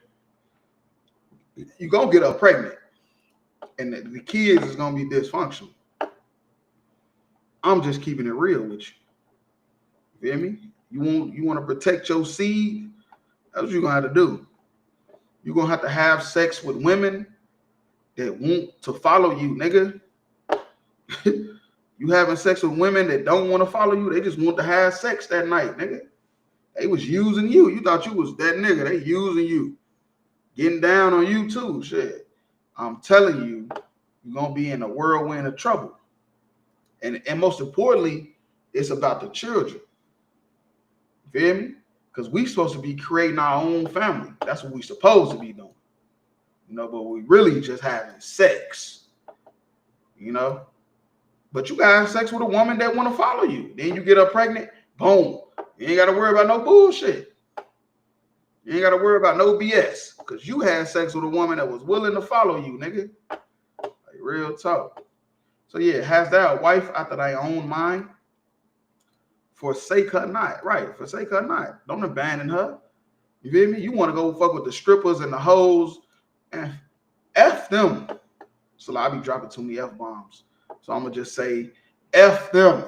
Speaker 8: you gonna get her pregnant, and the kids is gonna be dysfunctional. I'm just keeping it real with you. You feel me? You want to protect your seed. That's what you're gonna have to do. You're gonna have to have sex with women that want to follow you, nigga. You having sex with women that don't want to follow you. They just want to have sex that night, nigga. They was using you. You thought you was that nigga. They using you. Getting down on you too. Shit. I'm telling you, you're going to be in a whirlwind of trouble. And most importantly, it's about the children. You feel me? Because we supposed to be creating our own family. That's what we supposed to be doing. You know, but we really just having sex. You know? But you got sex with a woman that want to follow you. Then you get her pregnant. Boom. You ain't got to worry about no bullshit. You ain't got to worry about no BS. Because you had sex with a woman that was willing to follow you, nigga. Like, real talk. So, yeah, has thou a wife after thy own mind? Forsake her not. Right. Forsake her not. Don't abandon her. You feel me? You want to go fuck with the strippers and the hoes. And F them. So I be dropping too many F-bombs. So I'm going to just say F them.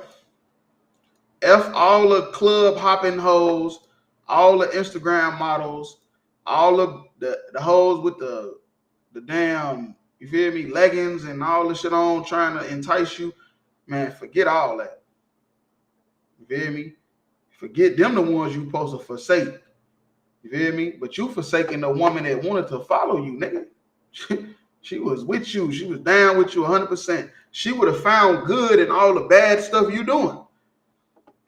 Speaker 8: F all the club hopping hoes, all the Instagram models, all of the hoes with the damn, you feel me, leggings and all the shit on trying to entice you. Man, forget all that. You feel me? Forget them the ones you supposed to forsake. You feel me? But you forsaking the woman that wanted to follow you, nigga. She was with you. She was down with you 100%. She would have found good in all the bad stuff you doing.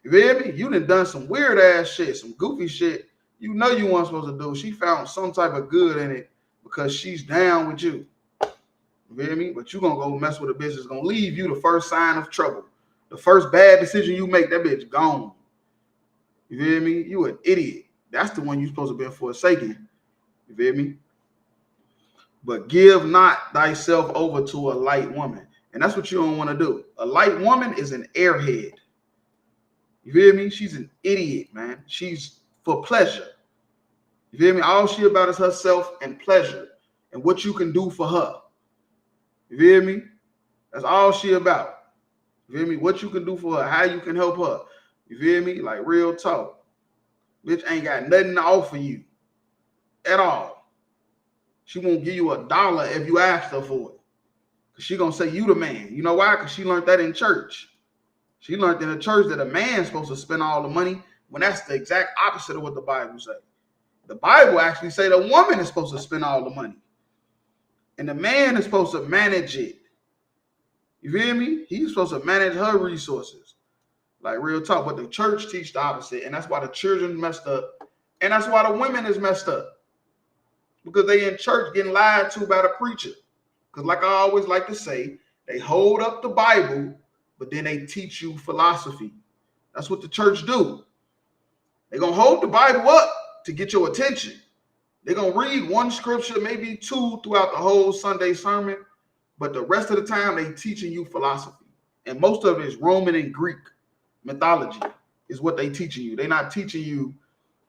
Speaker 8: You feel me? You done some weird ass shit, some goofy shit. You know you weren't supposed to do. She found some type of good in it because she's down with you. You feel me? But you gonna go mess with a bitch that's gonna leave you the first sign of trouble. The first bad decision you make, that bitch gone. You feel me? You an idiot. That's the one you supposed to be forsaken. You feel me? But give not thyself over to a light woman. And that's what you don't want to do. A light woman is an airhead. You feel me? She's an idiot, man. She's for pleasure. You feel me? All she about is herself and pleasure and what you can do for her. You feel me? That's all she about. You feel me? What you can do for her, how you can help her. You feel me? Like real talk. Bitch ain't got nothing to offer you at all. She won't give you $1 if you ask her for it. Because she going to say you the man. You know why? Because she learned that in church. She learned in the church that a man's supposed to spend all the money when that's the exact opposite of what the Bible say. The Bible actually say the woman is supposed to spend all the money. And the man is supposed to manage it. You feel me? He's supposed to manage her resources. Like real talk. But the church teach the opposite. And that's why the children messed up. And that's why the women is messed up. Because they in church getting lied to by the preacher. Because like I always like to say, they hold up the Bible, but then they teach you philosophy. That's what the church do. They're going to hold the Bible up to get your attention. They're going to read one scripture, maybe two throughout the whole Sunday sermon. But the rest of the time, they teaching you philosophy. And most of it is Roman and Greek mythology is what they teaching you. They're not teaching you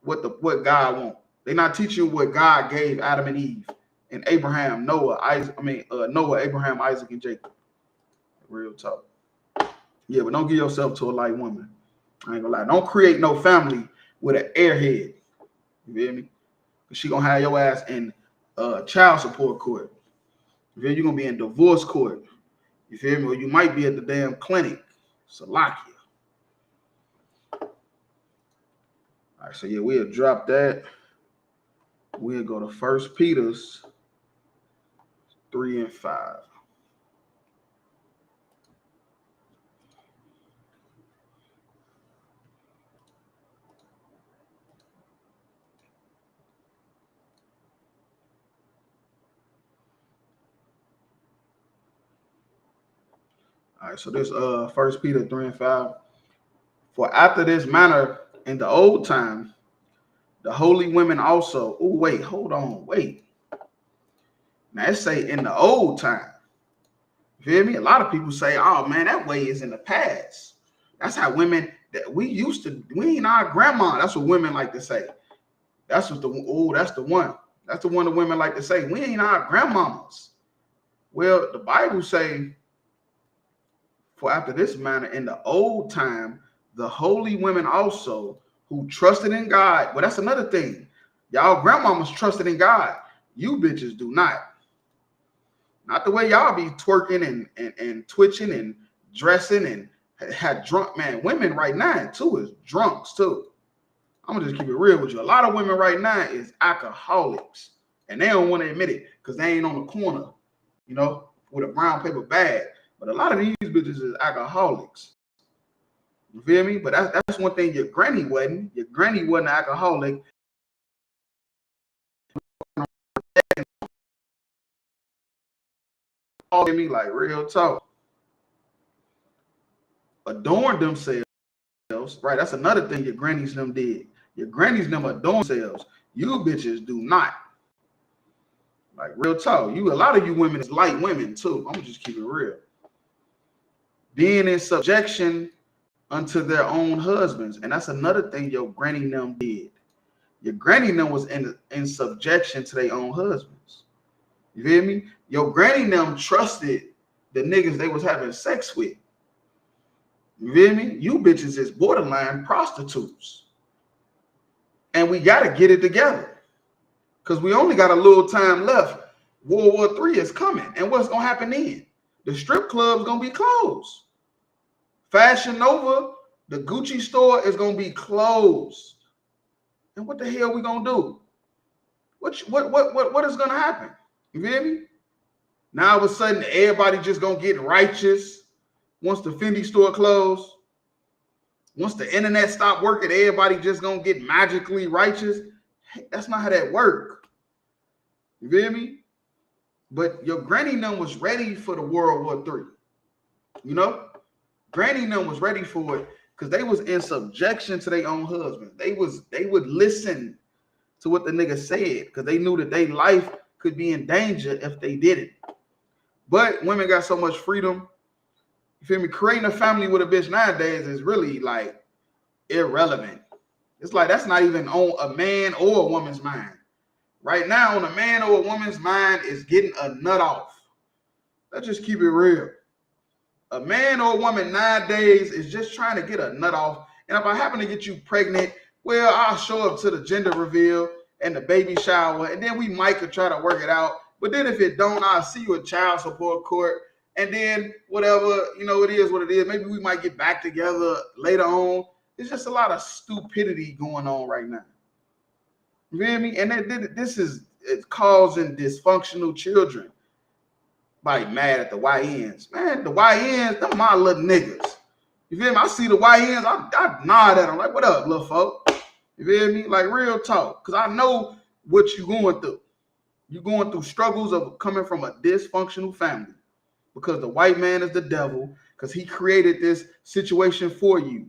Speaker 8: what God wants. They're not teaching you what God gave Adam and Eve and Abraham, Noah, Abraham, Isaac, and Jacob. Real talk. Yeah, but don't give yourself to a light woman. I ain't gonna lie. Don't create no family with an airhead. You feel me? Because she gonna have your ass in child support court. You feel me? You're gonna be in divorce court. You feel me? Or you might be at the damn clinic. Salakia. All right, so yeah, we'll drop that. We'll go to 1 Peter 3 and 5. All right, so this 1 Peter 3 and 5. For after this manner in the old time, the holy women also. Oh, wait, hold on, wait. Now it say in the old time. You feel me? A lot of people say, oh man, that way is in the past. That's how women that we used to, we ain't our grandma. That's what women like to say. That's what that's the one. That's the one that women like to say. We ain't our grandmamas. Well, the Bible say, for after this manner in the old time, the holy women also who trusted in God. Well, that's another thing. Y'all grandmamas trusted in God. You bitches do not. Not the way y'all be twerking and twitching and dressing and had drunk, man. Women right now too is drunks too. I'm gonna just keep it real with you. A lot of women right now is alcoholics, and they don't want to admit it because they ain't on the corner, you know, with a brown paper bag. But a lot of these bitches is alcoholics. You feel me? But that's one thing your granny wasn't. Your granny wasn't an alcoholic. All me like real talk. Adorn themselves, right? That's another thing your grannies them did. Your grannies them adorn themselves. You bitches do not. Like real talk. A lot of you women is light women too. I'm gonna just keep it real. Being in subjection unto their own husbands, and that's another thing your granny them did. Your granny them was in subjection to their own husbands. You feel me? Your granny them trusted the niggas they was having sex with. You feel me? You bitches is borderline prostitutes. And we got to get it together because we only got a little time left. World War III is coming. And what's going to happen then? The strip club's going to be closed. Fashion Nova, the Gucci store is going to be closed. And what the hell are we going to do? What is going to happen? You feel me? Now all of a sudden, everybody just going to get righteous once the Fendi store closed. Once the internet stop working, everybody just going to get magically righteous. Hey, that's not how that works. You feel me? But your granny them was ready for the World War III. You know? Granny them was ready for it because they was in subjection to their own husband. They would listen to what the nigga said because they knew that their life could be in danger if they didn't. But women got so much freedom. You feel me? Creating a family with a bitch nowadays is really like irrelevant. It's like that's not even on a man or a woman's mind. Right now, on a man or a woman's mind is getting a nut off. Let's just keep it real. A man or a woman nowadays is just trying to get a nut off. And if I happen to get you pregnant, well, I'll show up to the gender reveal and the baby shower, and then we might could try to work it out. But then if it don't, I'll see you at child support court. And then whatever, you know, it is what it is. Maybe we might get back together later on. It's just a lot of stupidity going on right now. You feel me? And this is causing dysfunctional children. Everybody mad at the YNs. Man, the YNs, them my little niggas. You feel me? I see the YNs, I nod at them like, what up, little folk? You feel me? Like real talk. Because I know what you're going through. You're going through struggles of coming from a dysfunctional family. Because the white man is the devil. Because he created this situation for you.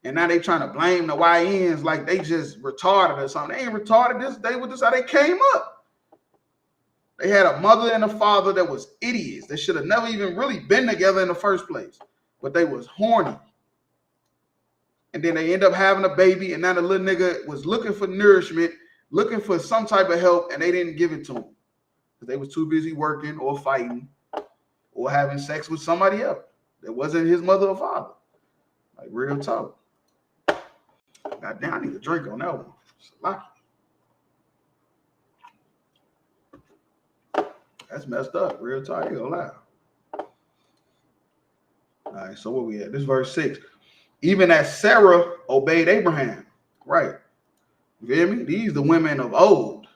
Speaker 8: And now they trying to blame the YNs like they just retarded or something. They ain't retarded. This how they came up. They had a mother and a father that was idiots. They should have never even really been together in the first place. But they was horny. And then they end up having a baby. And now the little nigga was looking for nourishment, looking for some type of help, and they didn't give it to him. Because they was too busy working or fighting or having sex with somebody else that wasn't his mother or father. Like real talk. God damn, I need a drink on that one. It's lucky. That's messed up. Real talk. You gonna lie. All right, so where we at? This is verse 6. Even as Sarah obeyed Abraham. Right. You feel me? These the women of old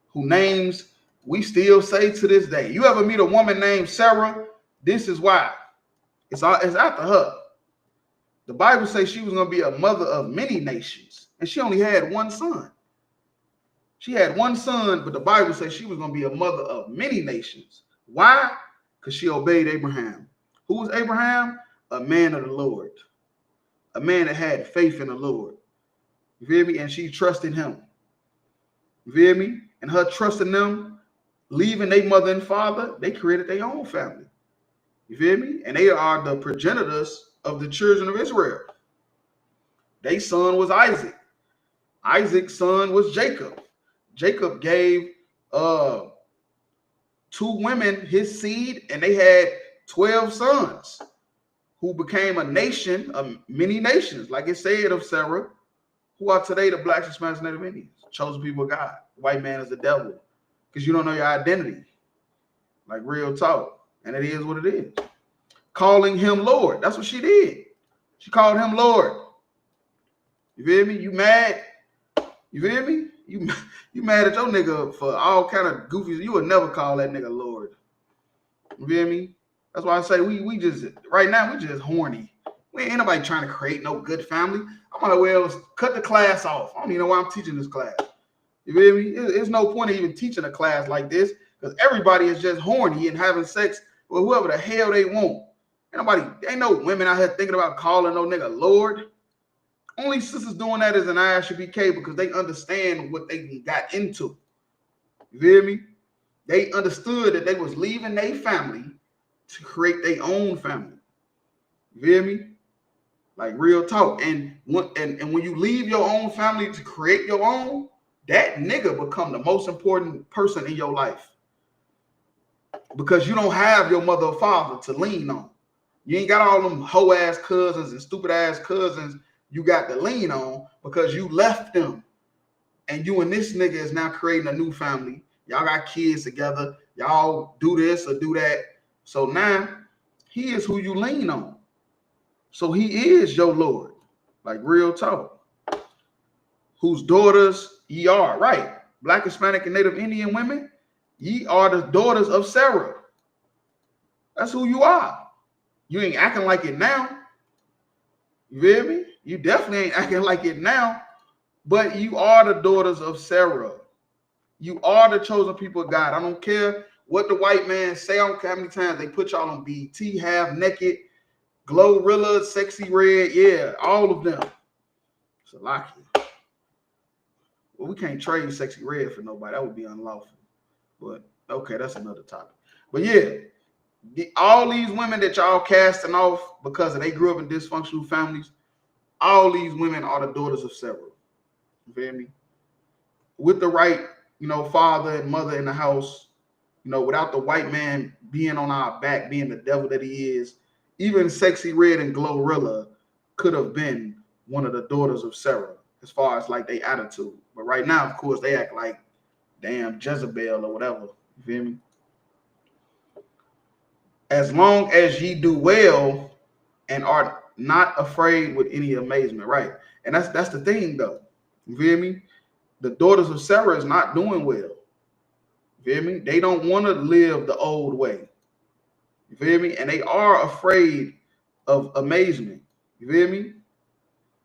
Speaker 8: who names we still say to this day. You ever meet a woman named Sarah? This is why. It's after her. The Bible says she was going to be a mother of many nations, and she only had one son. She had one son, but the Bible says she was going to be a mother of many nations. Why? Because she obeyed Abraham. Who was Abraham? A man of the Lord. A man that had faith in the Lord. You feel me? And she trusted him. You feel me? And her trusting them, leaving their mother and father, they created their own family. You feel me? And they are the progenitors of the children of Israel. Their son was Isaac. Isaac's son was Jacob. Jacob gave 2 women his seed, and they had 12 sons who became a nation of many nations, like it said of Sarah, who are today the Blacks, Hispanics, Native Indians, chosen people of God. The white man is the devil because you don't know your identity. Like real talk. And it is what it is. calling him Lord. That's what she did. She called him Lord. You feel me? You mad? You feel me? You mad at your nigga for all kind of goofies. You would never call that nigga Lord. You feel me? That's why I say we just right now we just horny. We ain't nobody trying to create no good family. I might as well cut the class off. I don't even know why I'm teaching this class. You feel me? There's no point in even teaching a class like this because everybody is just horny and having sex with whoever the hell they want. Ain't no women out here thinking about calling no nigga Lord. Only sisters doing that is an ISUBK because they understand what they got into. You feel me? They understood that they was leaving their family to create their own family. You feel me? Like real talk. And when you leave your own family to create your own, that nigga become the most important person in your life. Because you don't have your mother or father to lean on. You ain't got all them hoe-ass cousins and stupid-ass cousins you got to lean on because you left them. And you and this nigga is now creating a new family. Y'all got kids together. Y'all do this or do that. So now he is who you lean on. So he is your Lord. Like real talk. Whose daughters ye are. Right. Black, Hispanic, and Native Indian women. Ye are the daughters of Sarah. That's who you are. You ain't acting like it now. You feel me? You definitely ain't acting like it now, but you are the daughters of Sarah. You are the chosen people of God. I don't care what the white man say. I don't care how many times they put y'all on BT, Half Naked, Glorilla, Sexy Red. Yeah, all of them. It's a lot. Well, we can't trade Sexy Red for nobody. That would be unlawful. But okay, that's another topic. But yeah, all these women that y'all casting off because they grew up in dysfunctional families, all these women are the daughters of Sarah. You feel me? With the right, father and mother in the house, without the white man being on our back, being the devil that he is, even Sexy Red and Glorilla could have been one of the daughters of Sarah as far as like their attitude. But right now, of course, they act like damn Jezebel or whatever. You feel me? As long as ye do well and are not afraid with any amazement, right? And that's the thing, though. You feel me? The daughters of Sarah is not doing well. You feel me? They don't want to live the old way. You feel me? And they are afraid of amazement. You feel me?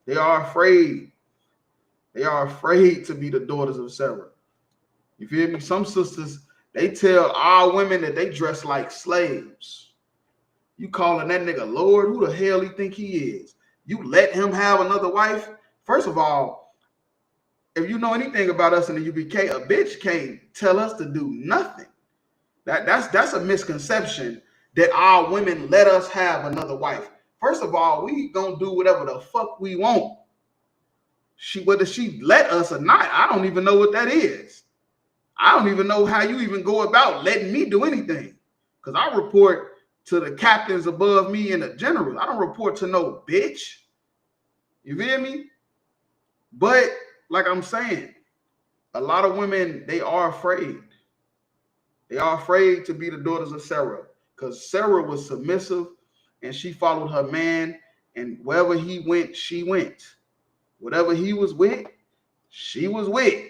Speaker 8: They are afraid. They are afraid to be the daughters of Sarah. You feel me? Some sisters, they tell our women that they dress like slaves. You calling that nigga Lord? Who the hell he think he is? You let him have another wife? First of all, if you know anything about us in the UBK, a bitch can't tell us to do nothing. That's a misconception that our women let us have another wife. First of all, we gonna do whatever the fuck we want. Whether she let us or not, I don't even know what that is. I don't even know how you even go about letting me do anything. Because I report to the captains above me and the generals. I don't report to no bitch. You feel me? But like I'm saying, a lot of women, they are afraid. They are afraid to be the daughters of Sarah. Because Sarah was submissive and she followed her man. And wherever he went, she went. Whatever he was with, she was with.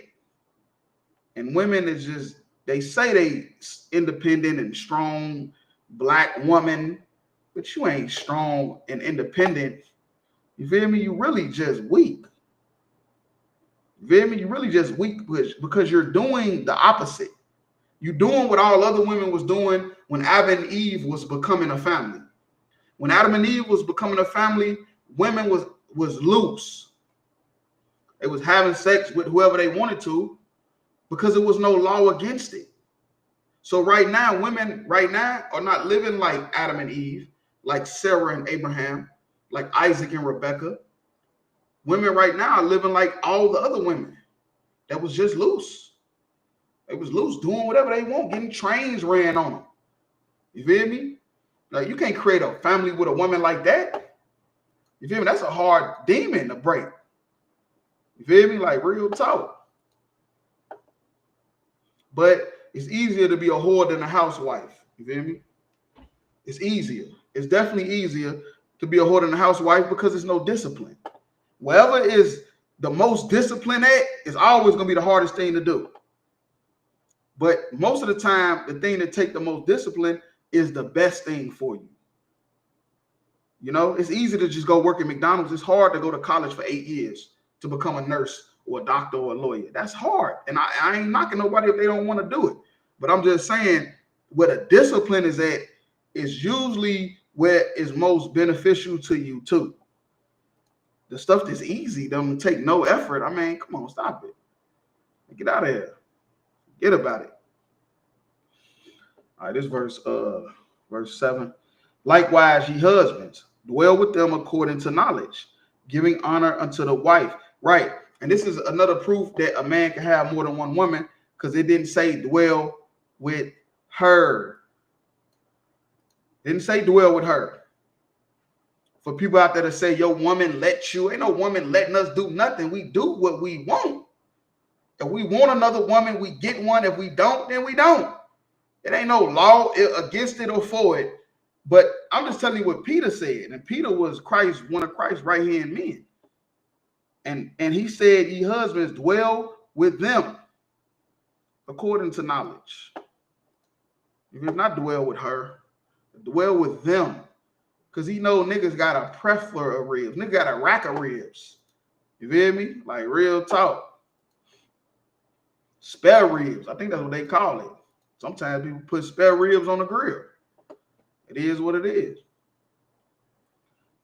Speaker 8: And women is just, they say they independent and strong black woman, but you ain't strong and independent. You feel me? You really just weak. You feel me? You really just weak because you're doing the opposite. You're doing what all other women was doing when Adam and Eve was becoming a family. When Adam and Eve was becoming a family, women was loose. They was having sex with whoever they wanted to because there was no law against it. So right now, women right now are not living like Adam and Eve, like Sarah and Abraham, like Isaac and Rebecca. Women right now are living like all the other women that was just loose. They was loose, doing whatever they want, getting trains ran on them. You feel me? Like, you can't create a family with a woman like that. You feel me? That's a hard demon to break. You feel me? Like, real talk. But it's easier to be a whore than a housewife. You feel me? It's easier. It's definitely easier to be a whore than a housewife because there's no discipline. Wherever is the most discipline at is always going to be the hardest thing to do. But most of the time, the thing that take the most discipline is the best thing for you. You know, it's easy to just go work at McDonald's. It's hard to go to college for 8 years to become a nurse or a doctor or a lawyer. That's hard. And I ain't knocking nobody if they don't want to do it. But I'm just saying where the discipline is at is usually where it's most beneficial to you too. The stuff that's easy doesn't take no effort. I mean, come on, stop it. Get out of here. Forget about it. All right, this verse 7. Likewise, ye husbands, dwell with them according to knowledge, giving honor unto the wife. Right. And this is another proof that a man can have more than one woman, because it didn't say dwell with her. It didn't say dwell with her. For people out there to say your woman lets you, ain't no woman letting us do nothing. We do what we want. If we want another woman, we get one. If we don't, then we don't. It ain't no law against it or for it. But I'm just telling you what Peter said. And Peter was Christ, one of Christ's right-hand men. And he said, ye husbands, dwell with them according to knowledge. If it's not dwell with her, dwell with them. Because he know niggas got a plethora of ribs. Niggas got a rack of ribs. You feel me? Like real talk. Spare ribs. I think that's what they call it. Sometimes people put spare ribs on the grill. It is what it is.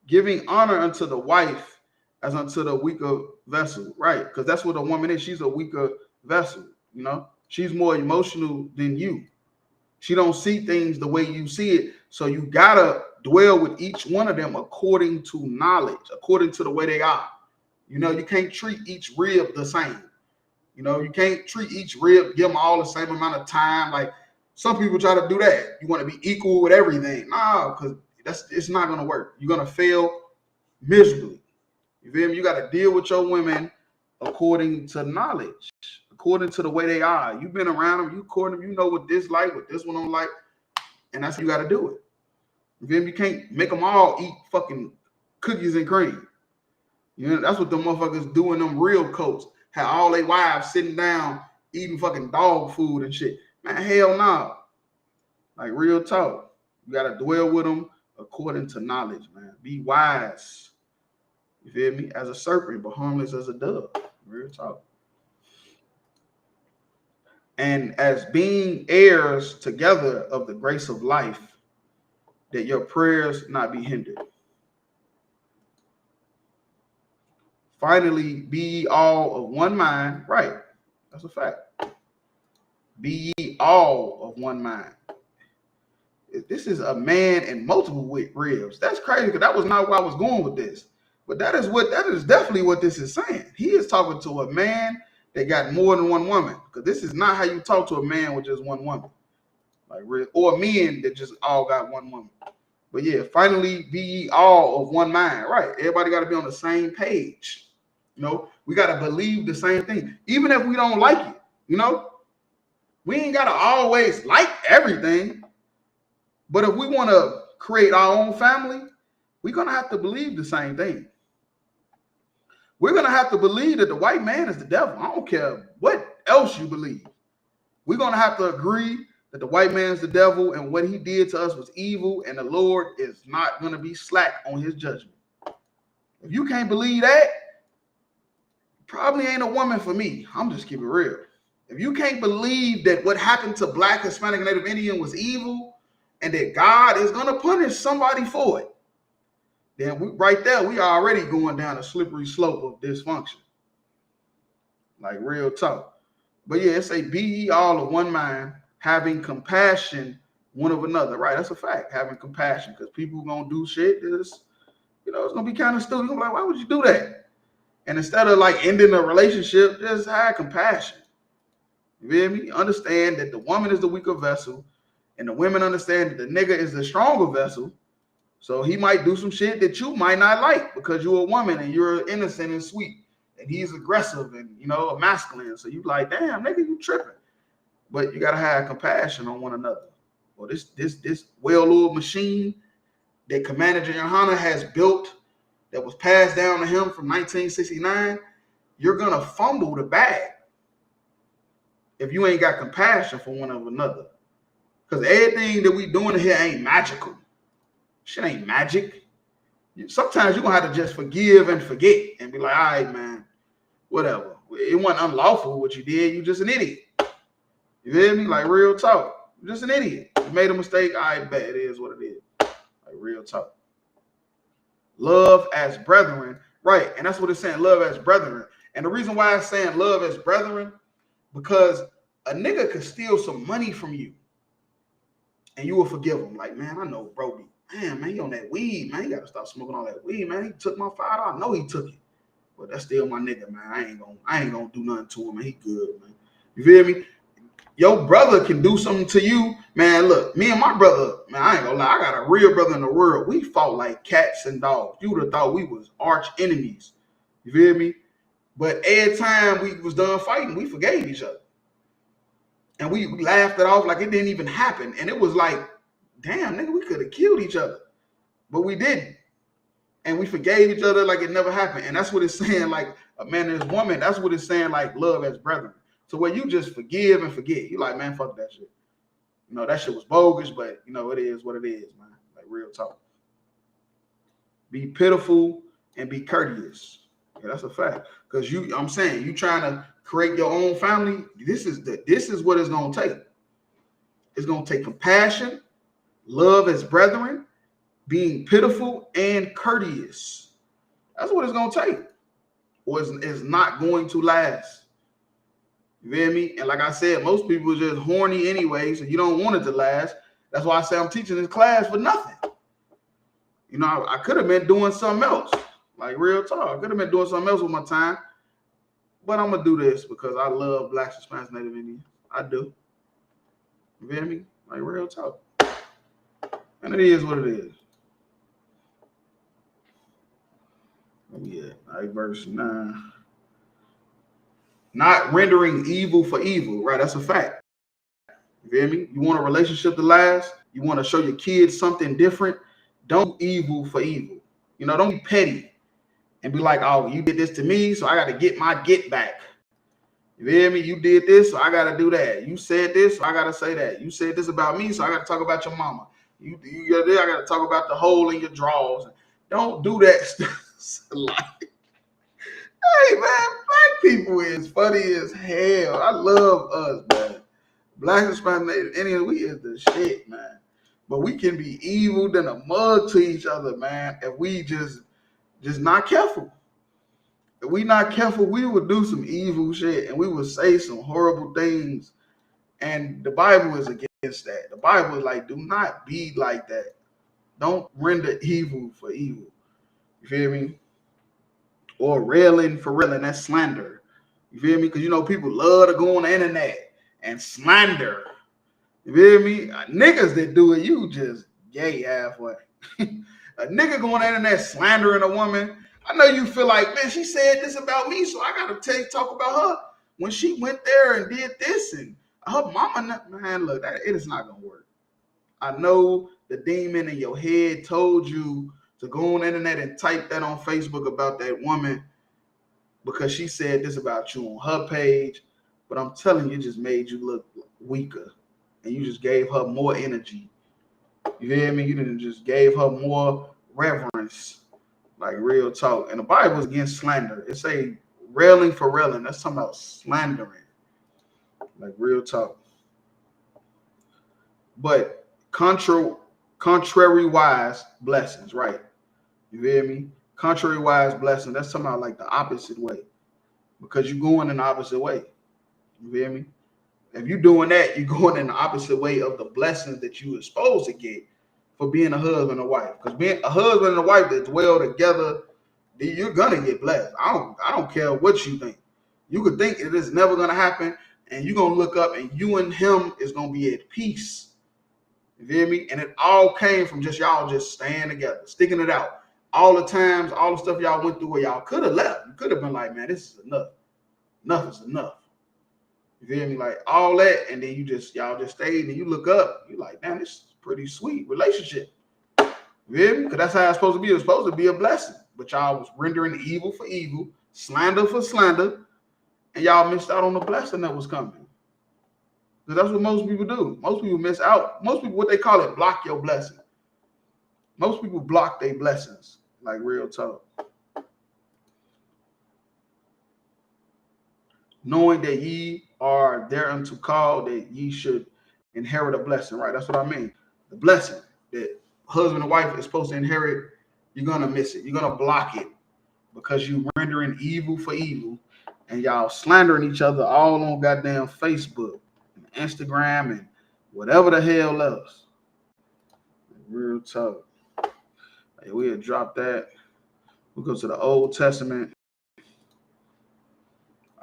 Speaker 8: Giving honor unto the wife as unto the weaker vessel. Right? Because that's what a woman is. She's a weaker vessel. You know? She's more emotional than you. She don't see things the way you see it. So you gotta dwell with each one of them according to knowledge, according to the way they are. You know, you can't treat each rib the same. You know, you can't treat each rib, give them all the same amount of time. Like some people try to do that. You want to be equal with everything. No, because it's not gonna work. You're gonna fail miserably. You feel me? You gotta deal with your women according to knowledge, according to the way they are. You've been around them, you court them, you know what this like, what this one don't like, and that's how you gotta do it. You feel me? You can't make them all eat fucking cookies and cream. You know, that's what the motherfuckers do in them real coats. Have all their wives sitting down eating fucking dog food and shit. Man, hell no. Like real talk. You gotta dwell with them according to knowledge, man. Be wise. You feel me? As a serpent, but harmless as a dove. Real talk. And as being heirs together of the grace of life, that your prayers not be hindered. Finally, be ye all of one mind. Right. That's a fact. Be ye all of one mind. This is a man and multiple ribs. That's crazy, because that was not where I was going with this. But that is definitely what this is saying. He is talking to a man that got more than one woman. Because this is not how you talk to a man with just one woman. Like real, or men that just all got one woman. But yeah, finally be ye all of one mind. Right. Everybody got to be on the same page. You know, we got to believe the same thing. Even if we don't like it, you know, we ain't got to always like everything. But if we want to create our own family, we're going to have to believe the same thing. We're going to have to believe that the white man is the devil. I don't care what else you believe. We're going to have to agree that the white man's the devil and what he did to us was evil, and the Lord is not going to be slack on his judgment. If you can't believe that, probably ain't a woman for me. I'm just keeping it real. If you can't believe that what happened to Black, Hispanic, and Native Indian was evil and that God is going to punish somebody for it, then right there, we are already going down a slippery slope of dysfunction. Like real talk. But yeah, it say, be ye all of one mind, having compassion one of another. Right, that's a fact, having compassion. Because people going to do shit that's, you know, it's going to be kind of stupid. You're going to be like, why would you do that? And instead of like ending a relationship, just have compassion. You feel me? Understand that the woman is the weaker vessel, and the women understand that the nigga is the stronger vessel. So he might do some shit that you might not like because you're a woman and you're innocent and sweet, and he's aggressive and, you know, a masculine. So you like, damn, nigga, you tripping. But you gotta have compassion on one another. Or this well-oiled machine that Commander Johanna has built that was passed down to him from 1969, you're going to fumble the bag if you ain't got compassion for one another. Because everything that we doing here ain't magical. Shit ain't magic. Sometimes you're going to have to just forgive and forget and be like, all right, man, whatever. It wasn't unlawful what you did. You just an idiot. You feel me? Like, real talk. You're just an idiot. You made a mistake. I bet it is what it is. Like, real talk. Love as brethren. Right. And that's what it's saying. Love as brethren. And the reason why it's saying love as brethren, because a nigga could steal some money from you and you will forgive him. Like, man, I know bro be, man, he on that weed, man. He got to stop smoking all that weed, man. He took my $5. I know he took it. But that's still my nigga, man. I ain't gonna do nothing to him, man. He good, man. You feel me? Your brother can do something to you, man. Look, me and my brother, man, I ain't gonna lie. I got a real brother in the world. We fought like cats and dogs. You would have thought we was arch enemies. You feel me? But every time we was done fighting, we forgave each other. And we laughed it off like it didn't even happen. And it was like, damn, nigga, we could have killed each other. But we didn't. And we forgave each other like it never happened. And that's what it's saying, like a man and his woman. That's what it's saying, like love as brethren. So where you just forgive and forget. You like, man, fuck that shit. You know, that shit was bogus, but, you know, it is what it is, man. Like, real talk. Be pitiful and be courteous. Yeah, that's a fact. Because I'm saying, you trying to create your own family, this is what it's going to take. It's going to take compassion, love as brethren, being pitiful and courteous. That's what it's going to take. Or it's not going to last. You feel me? And like I said, most people are just horny anyway, so you don't want it to last. That's why I say I'm teaching this class for nothing. You know, I could have been doing something else. Like, real talk. I could have been doing something else with my time. But I'm going to do this because I love Blacks, Hispanics, Native Indians. I do. You feel me? Like, real talk. And it is what it is. Yeah, like verse 9. Not rendering evil for evil, right? That's a fact. You feel me? You want a relationship to last? You want to show your kids something different? Don't do evil for evil. You know, don't be petty and be like, oh, you did this to me, so I got to get my get back. You feel me? You did this, so I got to do that. You said this, so I got to say that. You said this about me, so I got to talk about your mama. I got to talk about the hole in your drawers. Don't do that stuff. Hey, man, black people is funny as hell. I love us, man. Black, Hispanic, Native Indians, we is the shit, man. But we can be evil than a mug to each other, man, if we just not careful. If we not careful, we would do some evil shit and we would say some horrible things. And the Bible is against that. The Bible is like, do not be like that. Don't render evil for evil. You feel me? Or railing for railing, that's slander. You feel me? Because, you know, people love to go on the internet and slander. You feel me? Niggas that do it, you just gay halfway. A nigga go on the internet slandering a woman. I know you feel like, man, she said this about me, so I got to talk about her when she went there and did this. And her mama, man, look, it is not going to work. I know the demon in your head told you to go on the internet and type that on Facebook about that woman because she said this about you on her page. But I'm telling you, it just made you look weaker. And you just gave her more energy. You hear me? You didn't just gave her more reverence. Like, real talk. And the Bible is against slander. It say railing for railing. That's talking about slandering. Like, real talk. But contrary-wise blessings, right? You hear me? Contrary-wise blessings. That's talking about like the opposite way. Because you're going in the opposite way. You hear me? If you're doing that, you're going in the opposite way of the blessings that you were supposed to get for being a husband and wife. Because being a husband and a wife that dwell together, you're gonna get blessed. I don't care what you think. You could think it is never gonna happen, and you're gonna look up and you and him is gonna be at peace. You feel me? And it all came from just y'all just staying together, sticking it out. All the times, all the stuff y'all went through where y'all could have left. You could have been like, man, this is enough. Enough is enough. You feel me? Like all that, and then y'all just stayed and you look up, you're like, man, this is a pretty sweet relationship. You hear me? Because that's how it's supposed to be. It's supposed to be a blessing. But y'all was rendering evil for evil, slander for slander, and y'all missed out on the blessing that was coming. Because that's what most people do. Most people miss out. Most people, what they call it, block your blessing. Most people block their blessings, like real talk. Knowing that ye are thereunto called, that ye should inherit a blessing, right? That's what I mean. The blessing that husband and wife is supposed to inherit, you're going to miss it. You're going to block it because you rendering evil for evil and y'all slandering each other all on goddamn Facebook and Instagram and whatever the hell else. Real talk. Hey, we'll drop that. We'll go to the Old Testament.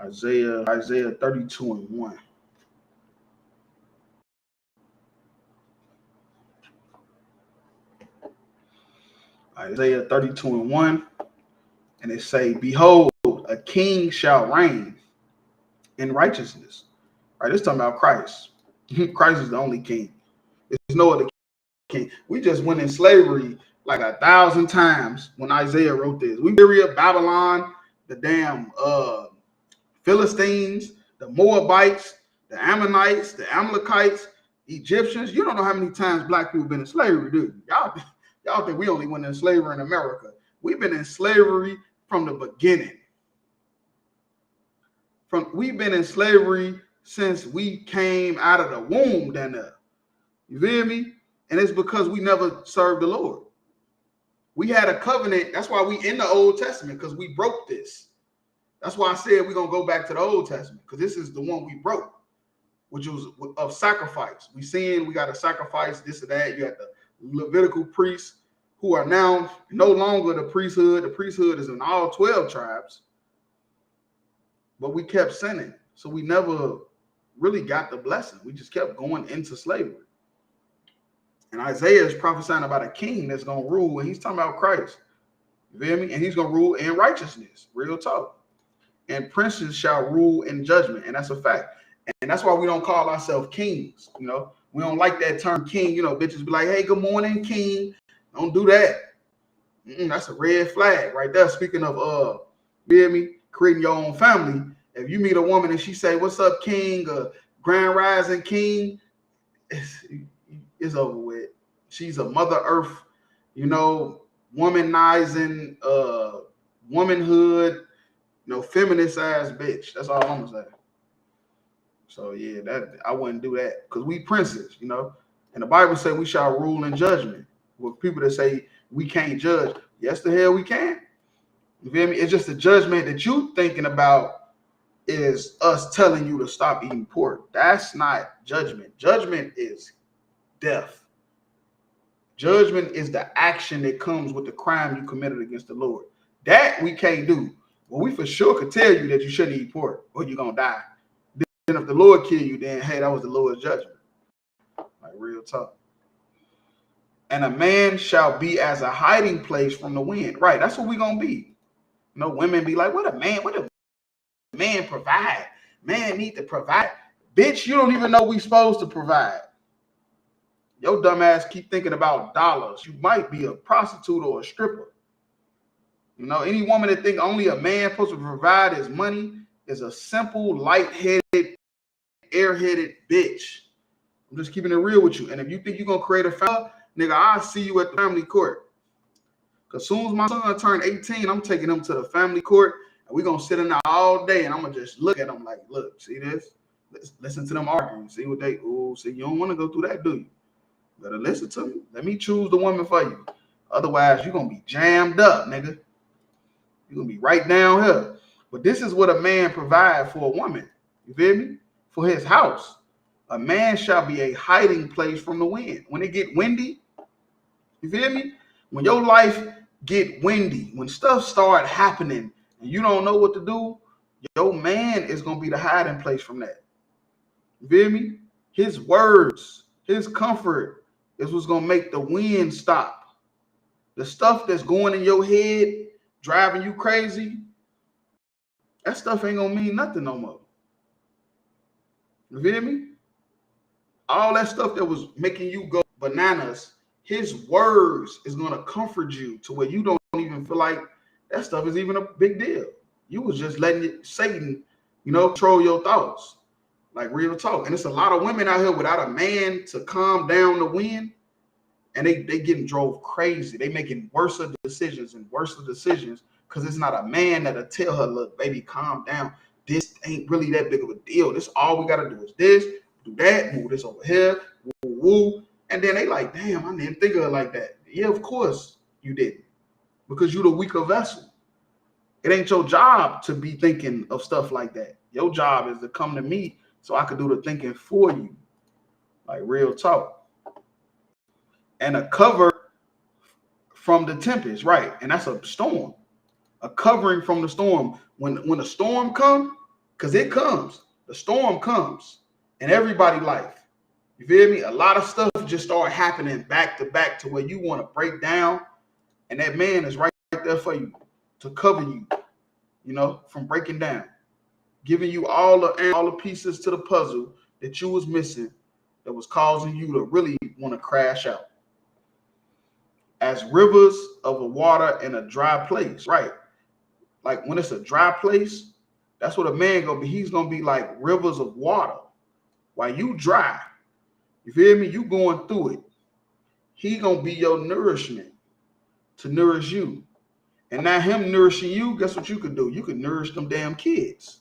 Speaker 8: Isaiah 32:1. Isaiah 32:1. And it say, behold, a king shall reign in righteousness. Right, it's talking about Christ. Christ is the only king. There's no other king. We just went in slavery like 1,000 times when Isaiah wrote this. We Syria, Babylon, the damn Philistines, the Moabites, the Ammonites, the Amalekites, Egyptians. You don't know how many times black people been in slavery, do you? Y'all think we only went in slavery in America. We've been in slavery from the beginning. We've been in slavery since we came out of the womb down there. You feel me? And it's because we never served the Lord. We had a covenant. That's why we in the Old Testament, because we broke this. That's why I said we're going to go back to the Old Testament, because this is the one we broke, which was of sacrifice. We sinned, we got to sacrifice this or that. You had the Levitical priests who are now no longer the priesthood. The priesthood is in all 12 tribes. But we kept sinning. So we never really got the blessing. We just kept going into slavery. And Isaiah is prophesying about a king that's going to rule, and he's talking about Christ. You feel me? And he's going to rule in righteousness. Real talk. And princes shall rule in judgment. And that's a fact. And that's why we don't call ourselves kings. You know, we don't like that term king. You know, bitches be like, hey, good morning, king. Don't do that. That's a red flag right there. Speaking of, you hear me? Creating your own family. If you meet a woman and she say, what's up, king? Grand rising king. It's over with. She's a Mother Earth, you know, womanizing, womanhood, you know, feminist ass bitch. That's all I'm gonna say. So yeah, that I wouldn't do that, because we princes, you know, and the Bible says we shall rule in judgment. With people that say we can't judge, yes, the hell we can. You feel me? It's just the judgment that you thinking about is us telling you to stop eating pork. That's not judgment. Judgment is death. Judgment is the action that comes with the crime you committed against the Lord. That we can't do. Well, we for sure could tell you that you shouldn't eat pork or you're going to die. Then if the Lord kill you, then, hey, that was the Lord's judgment. Like real talk. And a man shall be as a hiding place from the wind. Right, that's what we're going to be. You know, women be like, what a man provide? Man need to provide. Bitch, you don't even know we supposed to provide. Your dumb ass keep thinking about dollars. You might be a prostitute or a stripper. You know, any woman that think only a man supposed to provide his money is a simple, light-headed, airheaded bitch. I'm just keeping it real with you. And if you think you're going to create a family, nigga, I'll see you at the family court. Because as soon as my son turned 18, I'm taking him to the family court, and we're going to sit in there all day, and I'm going to just look at them like, look, see this? Listen to them arguing. See what they, see, you don't want to go through that, do you? Better listen to me. Let me choose the woman for you. Otherwise, you're going to be jammed up, nigga. You're going to be right down here. But this is what a man provides for a woman. You feel me? For his house. A man shall be a hiding place from the wind. When it get windy, you feel me? When your life get windy, when stuff start happening and you don't know what to do, your man is going to be the hiding place from that. You feel me? His words, his comfort is what's going to make the wind stop. The stuff that's going in your head, driving you crazy, that stuff ain't going to mean nothing no more. You feel me? All that stuff that was making you go bananas his words is going to comfort you to where you don't even feel like that stuff is even a big deal. You was just letting Satan, control your thoughts. Like real talk. And it's a lot of women out here without a man to calm down the wind. And they getting drove crazy. They making worse decisions because it's not a man that'll tell her, look, baby, calm down. This ain't really that big of a deal. This all we got to do is this, do that, move this over here, woo, woo. And then they like, damn, I didn't think of it like that. Yeah, of course you didn't. Because you're the weaker vessel. It ain't your job to be thinking of stuff like that. Your job is to come to me so I could do the thinking for you. Like real talk. And a cover from the tempest, right? And that's a storm. A covering from the storm. When a storm comes, because it comes, the storm comes in everybody's life. You feel me? A lot of stuff just start happening back to back to where you want to break down, and that man is right there for you to cover you, from breaking down, giving you all the pieces to the puzzle that you was missing, that was causing you to really want to crash out. As rivers of water in a dry place, right? Like when it's a dry place, that's what a man gonna be. He's gonna be like rivers of water. While you dry, you feel me? You going through it. He gonna be your nourishment to nourish you. And now him nourishing you, guess what you could do? You could nourish them damn kids.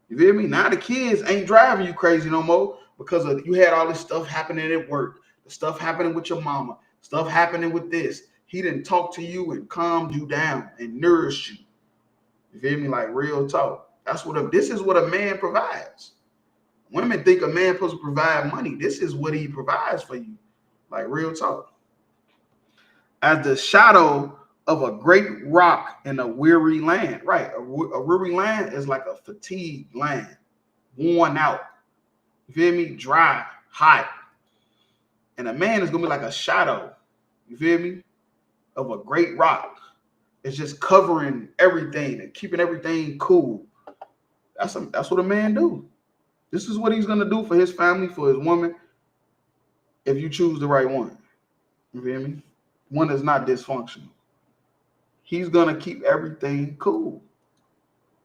Speaker 8: You feel me? Now the kids ain't driving you crazy no more because you had all this stuff happening at work, the stuff happening with your mama, stuff happening with this. He didn't talk to you and calmed you down and nourished you. You feel me? Like real talk. This is what a man provides. Women think a man supposed to provide money. This is what he provides for you. Like real talk. As the shadow of a great rock in a weary land. Right. A weary land is like a fatigued land. Worn out. You feel me? Dry, hot. And a man is going to be like a shadow. You feel me? Of a great rock. It's just covering everything and keeping everything cool. That's what a man do. This is what he's going to do for his family, for his woman, if you choose the right one. You feel me? One is not dysfunctional. He's going to keep everything cool.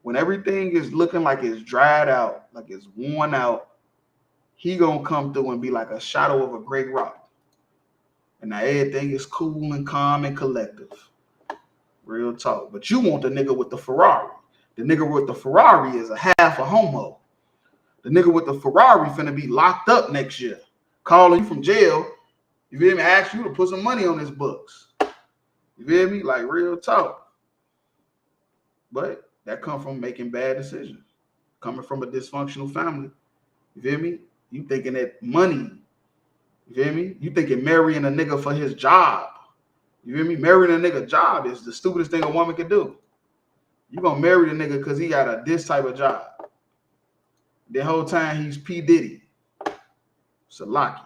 Speaker 8: When everything is looking like it's dried out, like it's worn out, he going to come through and be like a shadow of a great rock. And now everything is cool and calm and collective. Real talk. But you want the nigga with the Ferrari. The nigga with the Ferrari is a half a homo. The nigga with the Ferrari finna be locked up next year. Calling you from jail. You feel me? Ask you to put some money on his books. You feel me? Like real talk. But that come from making bad decisions. Coming from a dysfunctional family. You feel me? You thinking that money. You feel me? You thinking marrying a nigga for his job. You feel me? Marrying a nigga job is the stupidest thing a woman can do. You gonna marry the nigga because he got this type of job. The whole time he's P. Diddy. Salaki.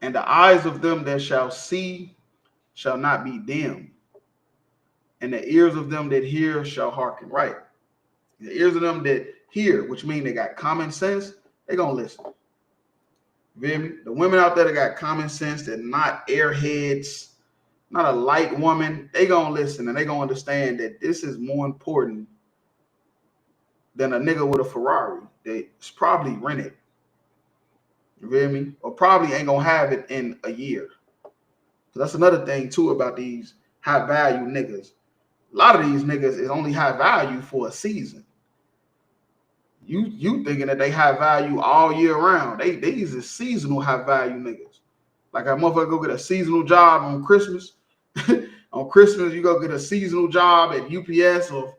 Speaker 8: And the eyes of them that shall see shall not be dim. And the ears of them that hear shall hearken. Right. The ears of them that hear, which means they got common sense, they gonna listen. You feel me? The women out there that got common sense, that not airheads, not a light woman, they gonna listen and they gonna understand that this is more important than a nigga with a Ferrari that's probably rented. You feel me? Or probably ain't gonna have it in a year. So that's another thing too about these high value niggas. A lot of these niggas is only high value for a season. You thinking that they high value all year round. These is seasonal high value niggas. Like a motherfucker go get a seasonal job on Christmas. On Christmas, you go get a seasonal job at UPS or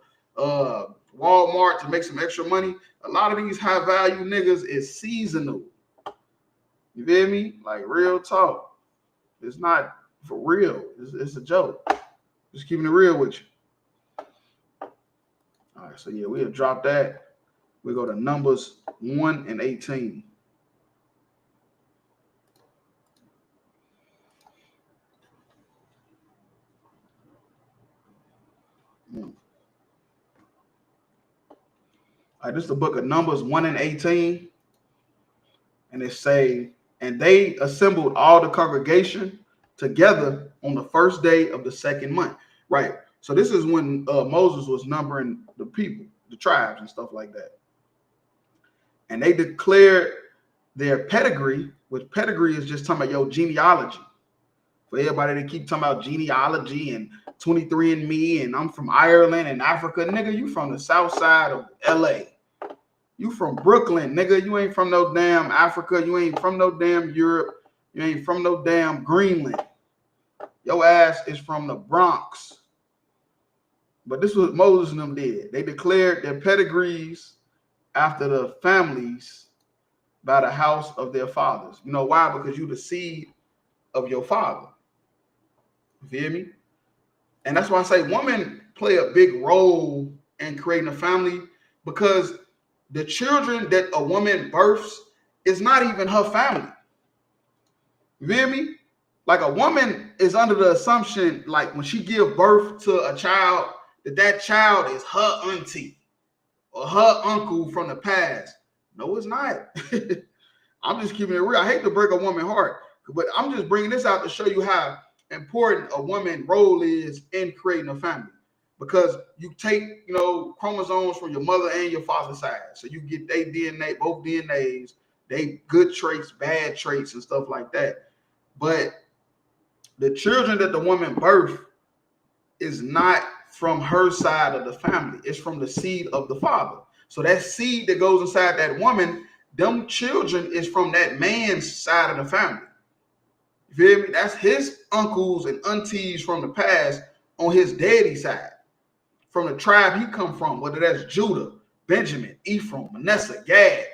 Speaker 8: Walmart to make some extra money. A lot of these high value niggas is seasonal. You feel me? Like real talk. It's not for real. It's a joke. Just keeping it real with you. All right, so yeah, we'll drop that. We go to Numbers 1 and 18. All right, this is the book of Numbers 1 and 18. and it say, and they assembled all the congregation together on the first day of the second month. Right. So this is when Moses was numbering the people, the tribes and stuff like that. And they declared their pedigree, which pedigree is just talking about your genealogy. For everybody that keep talking about genealogy and 23andMe and I'm from Ireland and Africa, nigga, you from the south side of LA. You from Brooklyn, nigga. You ain't from no damn Africa. You ain't from no damn Europe. You ain't from no damn Greenland. Your ass is from the Bronx. But this is what Moses and them did. They declared their pedigrees after the families by the house of their fathers. You know why? Because you the seed of your father. You feel me? And that's why I say women play a big role in creating a family, because the children that a woman births is not even her family. You feel me? Like a woman is under the assumption, like when she give birth to a child, that child is her auntie or her uncle from the past. No, it's not. I'm just keeping it real. I hate to break a woman's heart, but I'm just bringing this out to show you how important a woman's role is in creating a family. Because you take, you know, chromosomes from your mother and your father's side. So you get their DNA, both DNAs, they good traits, bad traits, and stuff like that. But the children that the woman birth is not from her side of the family. It's from the seed of the father. So that seed that goes inside that woman, them children is from that man's side of the family. You feel me? That's his uncles and aunties from the past on his daddy's side. From the tribe he come from, whether that's Judah, Benjamin, Ephraim, Manasseh, Gad.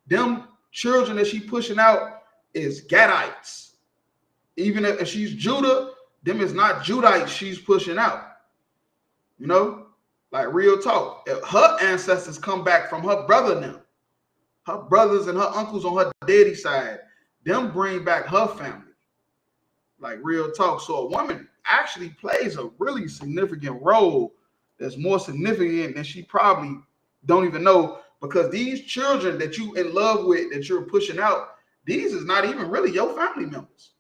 Speaker 8: Them children that she pushing out is Gadites. Even if she's Judah, them is not Judites she's pushing out. You know, like real talk. If her ancestors come back from her brother now, her brothers and her uncles on her daddy's side, them bring back her family. Like real talk. So a woman actually plays a really significant role that's more significant than she probably don't even know, because these children that you in love with, that you're pushing out, these is not even really your family members.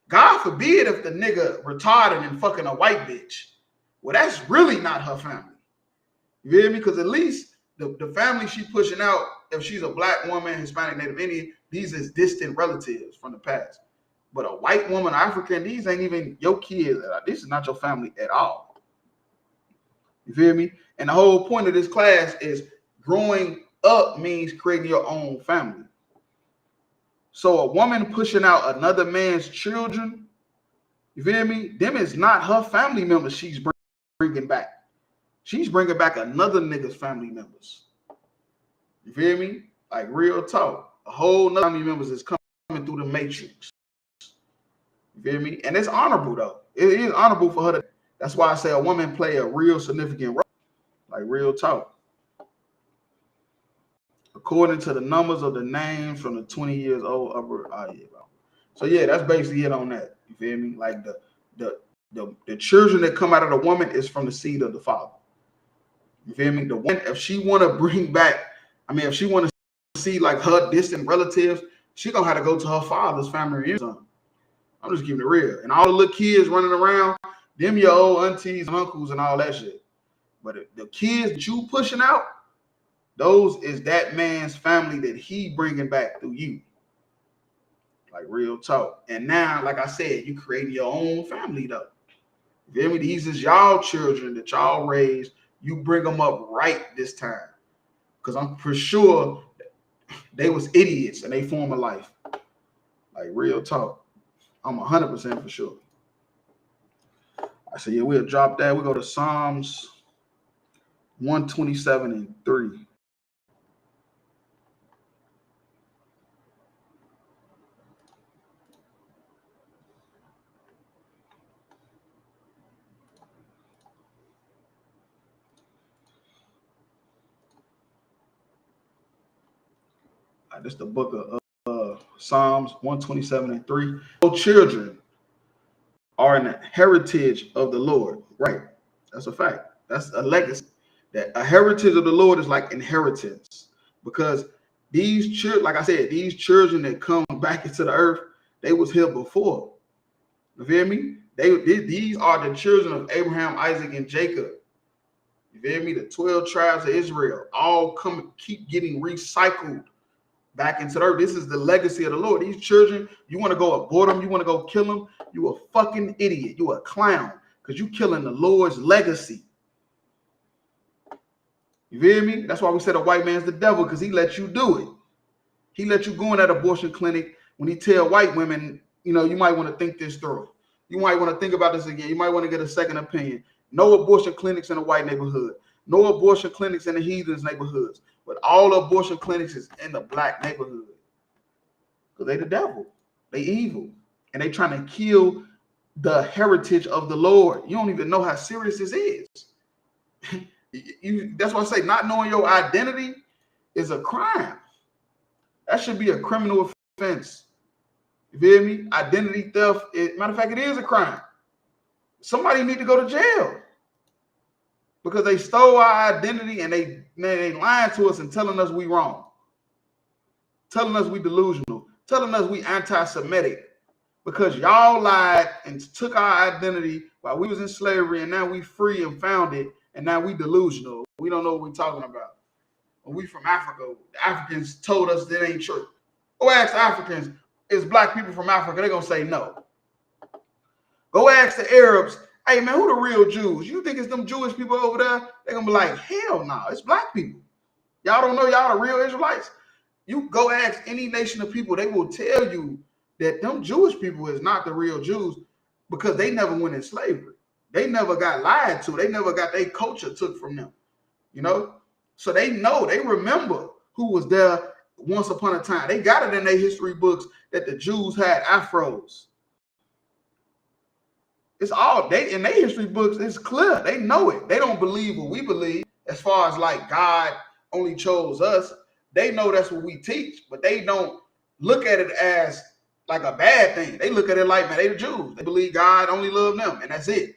Speaker 8: God forbid if the nigga retarded and fucking a white bitch. Well, that's really not her family. You feel me? Because at least the family she pushing out, if she's a black woman, Hispanic, Native Indian, these is distant relatives from the past. But a white woman, African, these ain't even your kids. This is not your family at all. You feel me? And the whole point of this class is growing up means creating your own family. So a woman pushing out another man's children, you feel me? Them is not her family members she's bringing back. She's bringing back another nigga's family members. You feel me? Like real talk. A whole nother family members is coming through the matrix. You feel me? And it's honorable though. It is honorable for her to. That's why I say a woman play a real significant role. Like real talk. According to the numbers of the names from the 20 years old upward. Oh yeah, bro. So yeah, that's basically it on that. You feel me? Like the children that come out of the woman is from the seed of the father. You feel me? The one, if she want to bring back, if she want to see like her distant relatives, she gonna have to go to her father's family or something. I'm just keeping it real. And all the little kids running around, them your old aunties and uncles and all that shit. But the kids that you pushing out, those is that man's family that he bringing back through you. Like real talk. And now, like I said, you creating your own family though. You feel me? These is y'all children that y'all raised. You bring them up right this time. Because I'm for sure they was idiots and they form a life. Like real talk. I'm 100% for sure. I said, yeah, we'll drop that. We'll go to Psalms 127 and 3. This is the book of Psalms 127 and 3. Oh, children are an heritage of the Lord. Right. That's a fact. That's a legacy. That a heritage of the Lord is like inheritance, because These children, like I said, these children that come back into the earth, they was here before. You feel me? These are the children of Abraham, Isaac, and Jacob. You feel me? The 12 tribes of Israel all keep getting recycled back into the earth. This is the legacy of the Lord. These children, you want to go abort them, you want to go kill them, you a fucking idiot. You a clown because you killing the Lord's legacy. You feel me? That's why we said a white man's the devil, because he let you do it. He let you go in that abortion clinic when he tell white women, you know, you might want to think this through. You might want to think about this again. You might want to get a second opinion. No abortion clinics in the white neighborhood. No abortion clinics in the heathens neighborhoods. But all abortion clinics is in the black neighborhood. Because they the devil. They evil. And they trying to kill the heritage of the Lord. You don't even know how serious this is. That's why I say not knowing your identity is a crime. That should be a criminal offense. You feel me? Identity theft, matter of fact, it is a crime. Somebody need to go to jail because they stole our identity and they lying to us and telling us we wrong, telling us we delusional, telling us we anti-Semitic because y'all lied and took our identity while we was in slavery and now we free and found it. And now we delusional. We don't know what we're talking about. When we from Africa, the Africans told us that ain't true. Go ask Africans, is black people from Africa? They're going to say no. Go ask the Arabs, hey, man, who the real Jews? You think it's them Jewish people over there? They're going to be like, hell no, it's black people. Y'all don't know y'all the real Israelites? You go ask any nation of people, they will tell you that them Jewish people is not the real Jews because they never went in slavery. They never got lied to. They never got their culture took from them, you know? So they know, they remember who was there once upon a time. They got it in their history books that the Jews had afros. It's all, in their history books, it's clear. They know it. They don't believe what we believe as far as like God only chose us. They know that's what we teach, but they don't look at it as like a bad thing. They look at it like, man, they the Jews. They believe God only loved them, and that's it.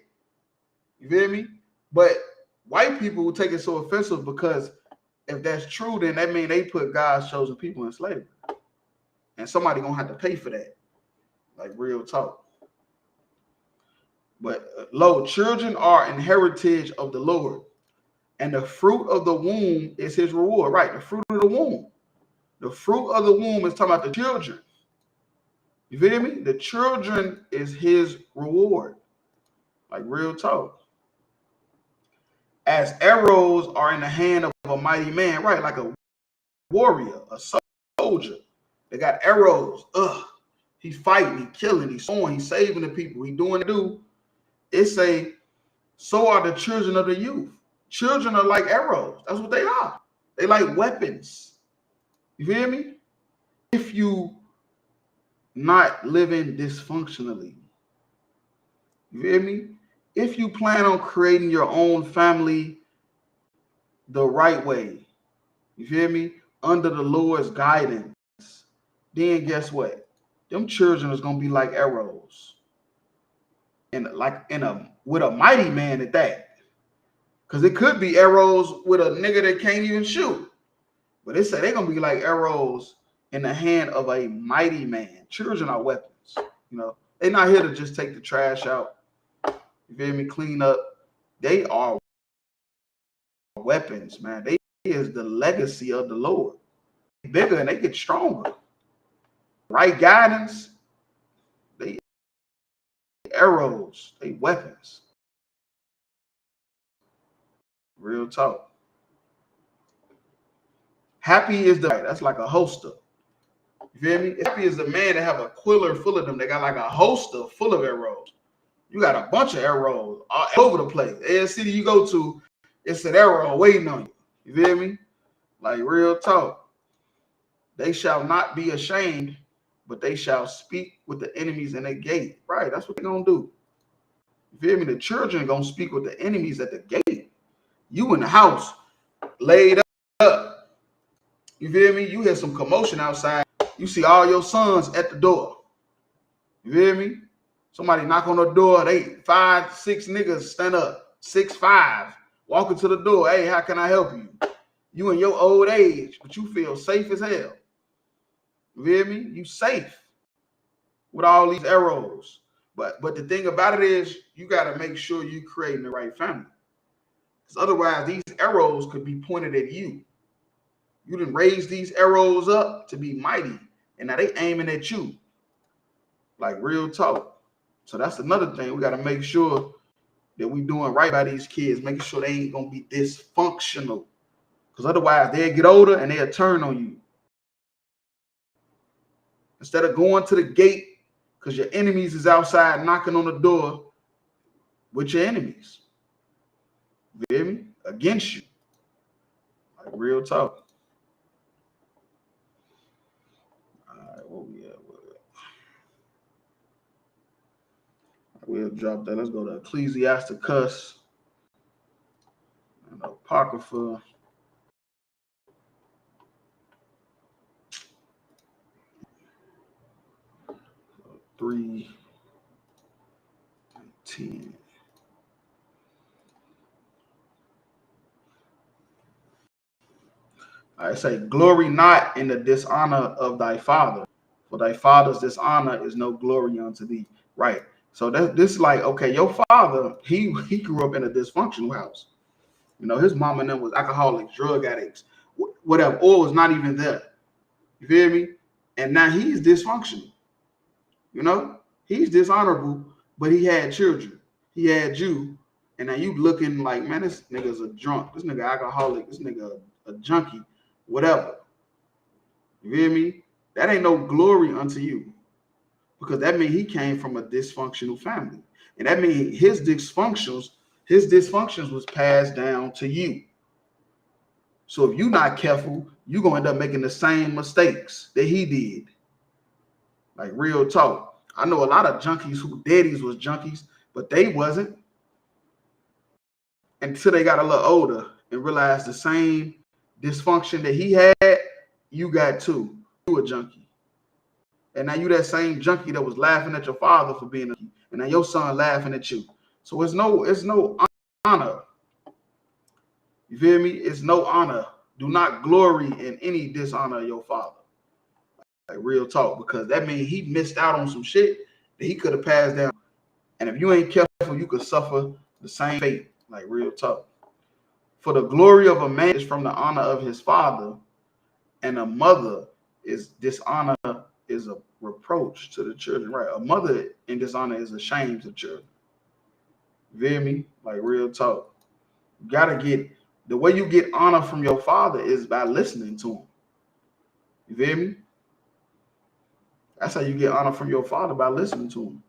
Speaker 8: You feel me? But white people will take it so offensive because if that's true, then that means they put God's chosen people in slavery. And somebody gonna have to pay for that. Like real talk. But children are an heritage of the Lord. And the fruit of the womb is his reward. Right, the fruit of the womb. The fruit of the womb is talking about the children. You feel me? The children is his reward. Like real talk. As arrows are in the hand of a mighty man, right? Like a warrior, a soldier. They got arrows. He's fighting, he's killing, he's sowing, he's saving the people, he's doing do. So are the children of the youth. Children are like arrows. That's what they are. They like weapons. You feel me? If you not living dysfunctionally, you feel me? If you plan on creating your own family the right way, you feel me? Under the Lord's guidance, then guess what? Them children is gonna be like arrows, and with a mighty man at that. Because it could be arrows with a nigga that can't even shoot, but it said they're gonna be like arrows in the hand of a mighty man. Children are weapons. You know, they're not here to just take the trash out. You feel me? Clean up. They are weapons, man. They is the legacy of the Lord. Bigger and they get stronger. Right guidance. They arrows. They weapons. Real talk. Happy is that's like a holster. You feel me? Happy is the man that have a quiller full of them. They got like a holster full of arrows. You got a bunch of arrows all over the place. Every city you go to, it's an arrow waiting on you. You feel me? Like real talk. They shall not be ashamed, but they shall speak with the enemies in the gate. Right, that's what they're going to do. You feel me? The children are going to speak with the enemies at the gate. You in the house, laid up. You feel me? You hear some commotion outside. You see all your sons at the door. You feel me? Somebody knock on the door. They 5, 6 niggas stand up. 6'5", walking to the door. Hey, how can I help you? You in your old age, but you feel safe as hell. You hear me? You safe with all these arrows. But the thing about it is you got to make sure you creating the right family. Because otherwise, these arrows could be pointed at you. You didn't raise these arrows up to be mighty, and now they aiming at you. Like real talk. So that's another thing. We got to make sure that we doing right by these kids, making sure they ain't going to be dysfunctional. Because otherwise, they'll get older and they'll turn on you. Instead of going to the gate, because your enemies is outside knocking on the door with your enemies. You hear me? Against you. Like real talk. All right, what we at? We'll drop that. Let's go to Ecclesiasticus and Apocrypha. So 3:10. I say, glory not in the dishonor of thy father, for thy father's dishonor is no glory unto thee. Right. So this like, okay, your father, he grew up in a dysfunctional house. You know, his mom and them was alcoholics, drug addicts, whatever, or was not even there. You feel me? And now he's dysfunctional. You know, he's dishonorable, but he had children. He had you, and now you looking like, man, this nigga's a drunk. This nigga alcoholic. This nigga a junkie, whatever. You feel me? That ain't no glory unto you. Because that means he came from a dysfunctional family. And that means his dysfunctions was passed down to you. So if you're not careful, you're going to end up making the same mistakes that he did. Like real talk. I know a lot of junkies who daddies was junkies, but they wasn't. Until they got a little older and realized the same dysfunction that he had, you got too. You a junkie. And now you that same junkie that was laughing at your father for being a junkie, and now your son laughing at you. So it's no honor. You feel me? It's no honor. Do not glory in any dishonor of your father. Like real talk, because that means he missed out on some shit that he could have passed down. And if you ain't careful, you could suffer the same fate. Like real talk. For the glory of a man is from the honor of his father, and a mother is dishonor is a reproach to the children, right? A mother in dishonor is a shame to children. You feel me? Like real talk. You gotta get the way you get honor from your father is by listening to him. You feel me? That's how you get honor from your father, by listening to him.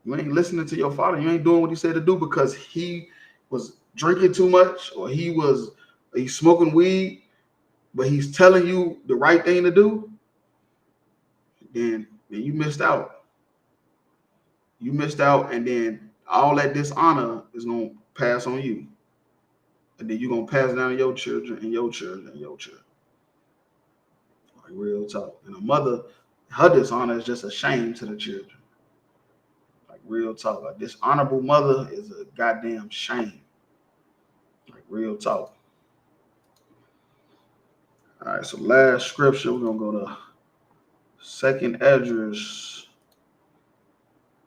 Speaker 8: You ain't listening to your father. You ain't doing what he said to do because he was drinking too much or he's smoking weed, but he's telling you the right thing to do. Then you missed out. You missed out, and then all that dishonor is going to pass on you. And then you're going to pass it down to your children and your children and your children. Like real talk. And a mother, her dishonor is just a shame to the children. Like real talk. A dishonorable mother is a goddamn shame. Like real talk. All right, so last scripture, we're going to go to 2nd Esdras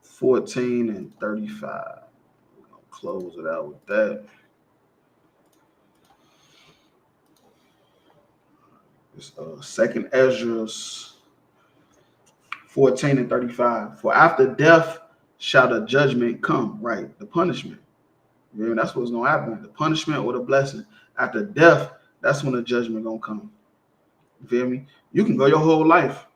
Speaker 8: 14 and 35. We're going to close it out with that. It's 2nd Esdras 14 and 35. For after death shall the judgment come, right? The punishment. Yeah, that's what's going to happen. The punishment or the blessing. After death, that's when the judgment going to come. You feel me? You can go your whole life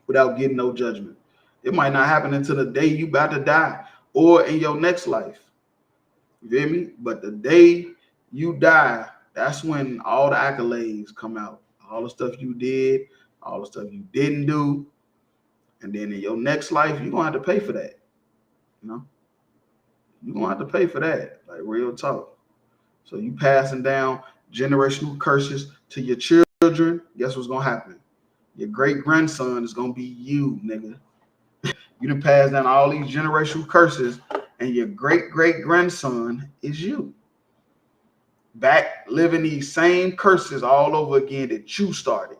Speaker 8: without getting no judgment. It might not happen until the day you about to die or in your next life. You feel me? But the day you die, that's when all the accolades come out. All the stuff you did, all the stuff you didn't do. And then in your next life, you're going to have to pay for that. You know? You're going to have to pay for that. Like real talk. So you passing down generational curses to your children. Guess what's going to happen? Your great-grandson is going to be you, nigga. You done pass down all these generational curses, and your great-great-grandson is you. back living these same curses all over again that you started,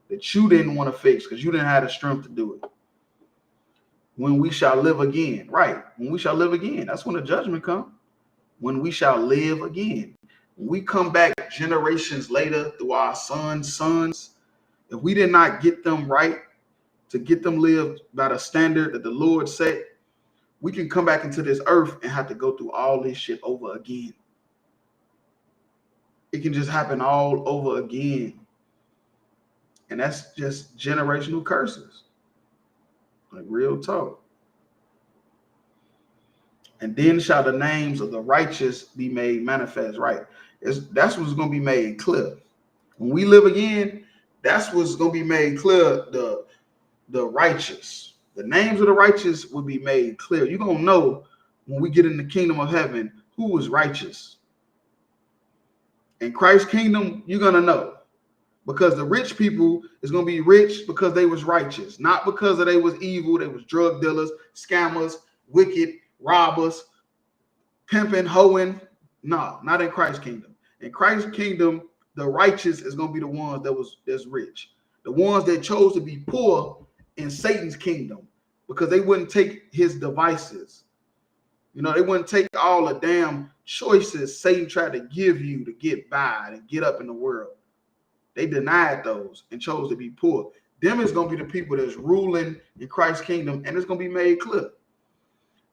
Speaker 8: that you didn't want to fix because you didn't have the strength to do it. When we shall live again, right? When we shall live again, that's when the judgment comes. When we shall live again. When we come back generations later through our sons, if we did not get them right, to get them lived by the standard that the Lord set, we can come back into this earth and have to go through all this shit over again. It can just happen all over again. And that's just generational curses. Like real talk. And then shall the names of the righteous be made manifest, right? That's what's going to be made clear. When we live again, that's what's going to be made clear. The righteous. The names of the righteous will be made clear. You're going to know when we get in the kingdom of heaven who is righteous. In Christ's kingdom, you're going to know. Because the rich people is going to be rich because they was righteous. Not because they was evil. They was drug dealers, scammers, wicked, robbers, pimping, hoeing. No, not in Christ's kingdom. In Christ's kingdom, the righteous is going to be the ones that's rich. The ones that chose to be poor in Satan's kingdom because they wouldn't take his devices. You know, they wouldn't take all the damn choices Satan tried to give you to get by and get up in the world. They denied those and chose to be poor. Them is going to be the people that's ruling in Christ's kingdom, and it's going to be made clear.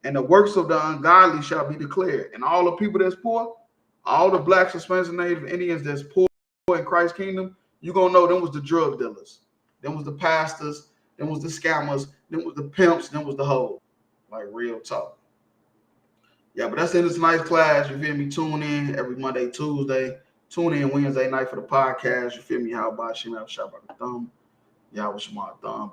Speaker 8: And the works of the ungodly shall be declared. And all the people that's poor, all the blacks, Hispanics, and Native Indians that's poor in Christ's kingdom, you're going to know them was the drug dealers. Them was the pastors. Them was the scammers. Them was the pimps. Them was the hoes. Like real talk. Yeah, but that's in this nice class. You feel me? Tune in every Monday, Tuesday. Tune in Wednesday night for the podcast. You feel me? How about Shem Al Shabbat Thumb? Yahweh Shema Thumb.